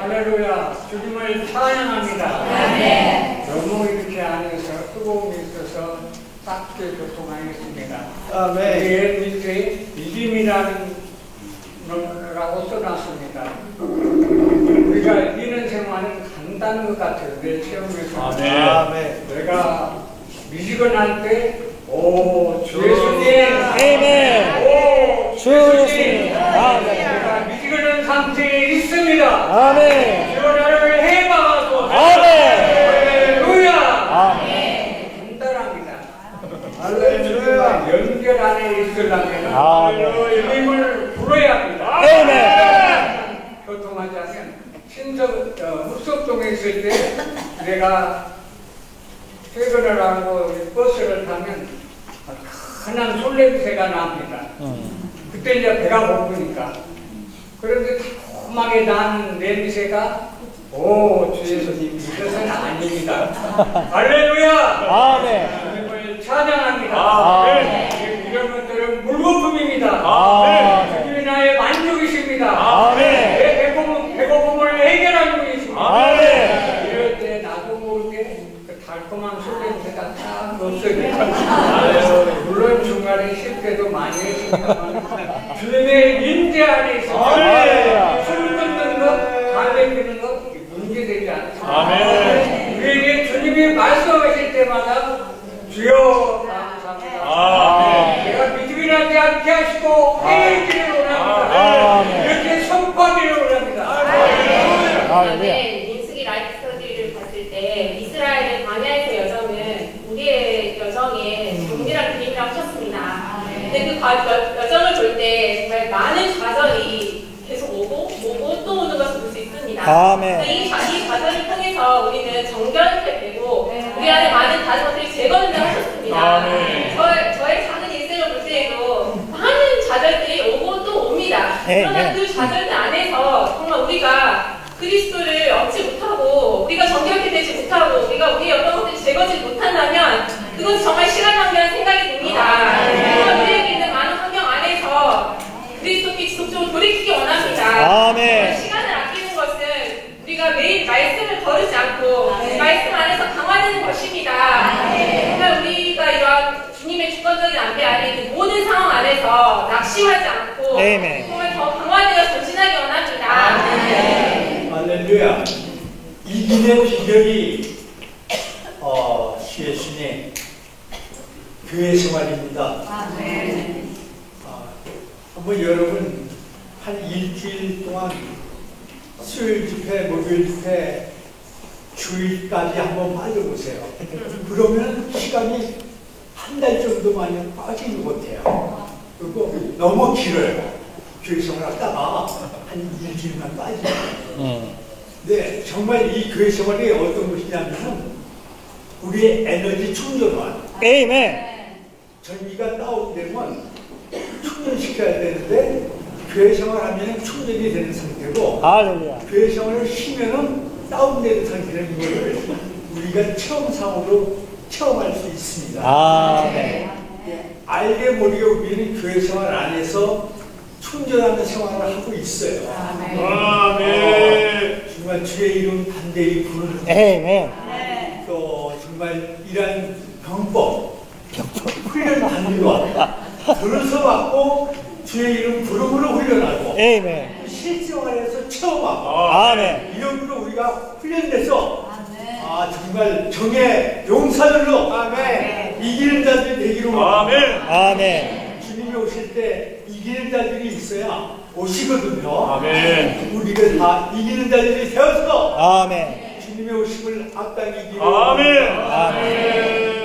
할렐루야. 주님을 찬양합니다. 너무 이렇게 안에서 뜨거움이 있어서 싹게 교통하겠습니다. 우리의 밑에 믿음이라는 라고 써놨습니다. 우리가 이기는 생활은 간단한 것 같아요. 내 체험에서. 내가 미지근할 때, 주 예수님. 아멘. 주 예수님. 내가 미지근한 상태에 있습니다. 주여 나를 해방하고. 할렐루야. 간단합니다. 할렐루야. 연결 안에 있으려면 주님을 불러야 합니다. 교통하자면 흑석동에 있을 때 내가 퇴근을 하고 버스를 타면 흔한 솔냄새가 납니다. 그때 이제 배가 고프니까 그런데 험하게 나는 냄새가 오, 주 예수님 이것은 아닙니다. 할렐루야! 아멘. 주님을 찬양합니다. 아멘. 이런 것들은 물거품입니다. 아멘. 주님이 나의 만족이십니다. 아멘. 내 배고픔을 해결하는 분이십니다. 아멘. 이럴 때 나도 모르게 그 달콤한 술 냄새가 딱 없어져요. 물론 중간에 실패도 많이 했습니다만 주님의 임재 안에 있어서 술 끊는 것, 담배 피는 것 문제되지 않습니다. 우리에게 주님이 말씀하실 때마다 주여 감사합니다. 내가 믿음이 나지 않게 하시고 회개하기를 원합니다. 이렇게 선포하기를 원합니다. 저는 민수기 라이프 스터디를 봤을 때 이스라엘의 광야에서 여정은 우리의 여정의 동일한 그림이라고 하셨습니다. 근데 그 여정을 볼 때 정말 많은 좌절이 계속 오고 또 오는 것을 볼 수 있습니다. 아멘. 이 과정을 통해서 우리는 정결케 되고 우리 안에 많은 다른 것들이 제거된다고 하셨습니다. 저의 작은 인생을 볼 때에도 많은 좌절들이 오고 또 옵니다. 그러나 그 좌절들 안에서 정말 우리가 그리스도를 얻지 못하고 우리가 정결케 되지 못하고 우리가 우리의 어떤 것들이 제거되지 못한다면 그것이 정말 시간 낭비라는 생각이 듭니다. 정말 우리에게 있는 많은 환경 안에서 그리스도께 지속적으로 돌이키기 원합니다. 아멘. 시간을 아끼는 것은 우리가 매일 말씀을 거르지 않고 말씀 안에서 강화되는 것입니다. 정말 우리가 이러한 주님의 주권적인 안배 안에 있는 모든 상황 안에서 낙심하지 않고 정말 더 강화되어 전진하기 원합니다. 할렐루야. 이기는 비결이 주 예수님 교회 생활입니다. 한번 여러분 한 일주일 동안 수요일 집회, 목요일 집회, 주일까지 한번 빠져보세요. 그러면 시간이 한 달 정도만 빠지는 것 같아요. 그리고 너무 길어요. 교회 생활하다가 한 일주일만 빠지죠. 네, 정말 이 교회 생활이 어떤 것이냐면 우리의 에너지 충전원. 아멘. 전기가 다운되면 충전시켜야 되는데 교회 생활하면 충전이 되는 상태고 할렐루야. 교회 생활을 쉬면은 다운되는 상태라는 것을 우리가 체험상으로 체험할 수 있습니다. 아멘. 알게 모르게 우리는 교회 생활 안에서 충전하는 생활을 하고 있어요. 정말 주의 이름 단대히 부르는 또 정말 이러한 병법 훈련받는 것 들어서 받고 주의 이름 부름으로 훈련하고 실생활에서 체험하고 이런 우리가 훈련돼서 정말 정의 용사들로 이기는 자들이 되기로 주님이 오실 때 이기는 자들이 있어야 오시거든요. 우리가 다 이기는 자들이 되어서 주님의 오심을 앞당기기로 아멘.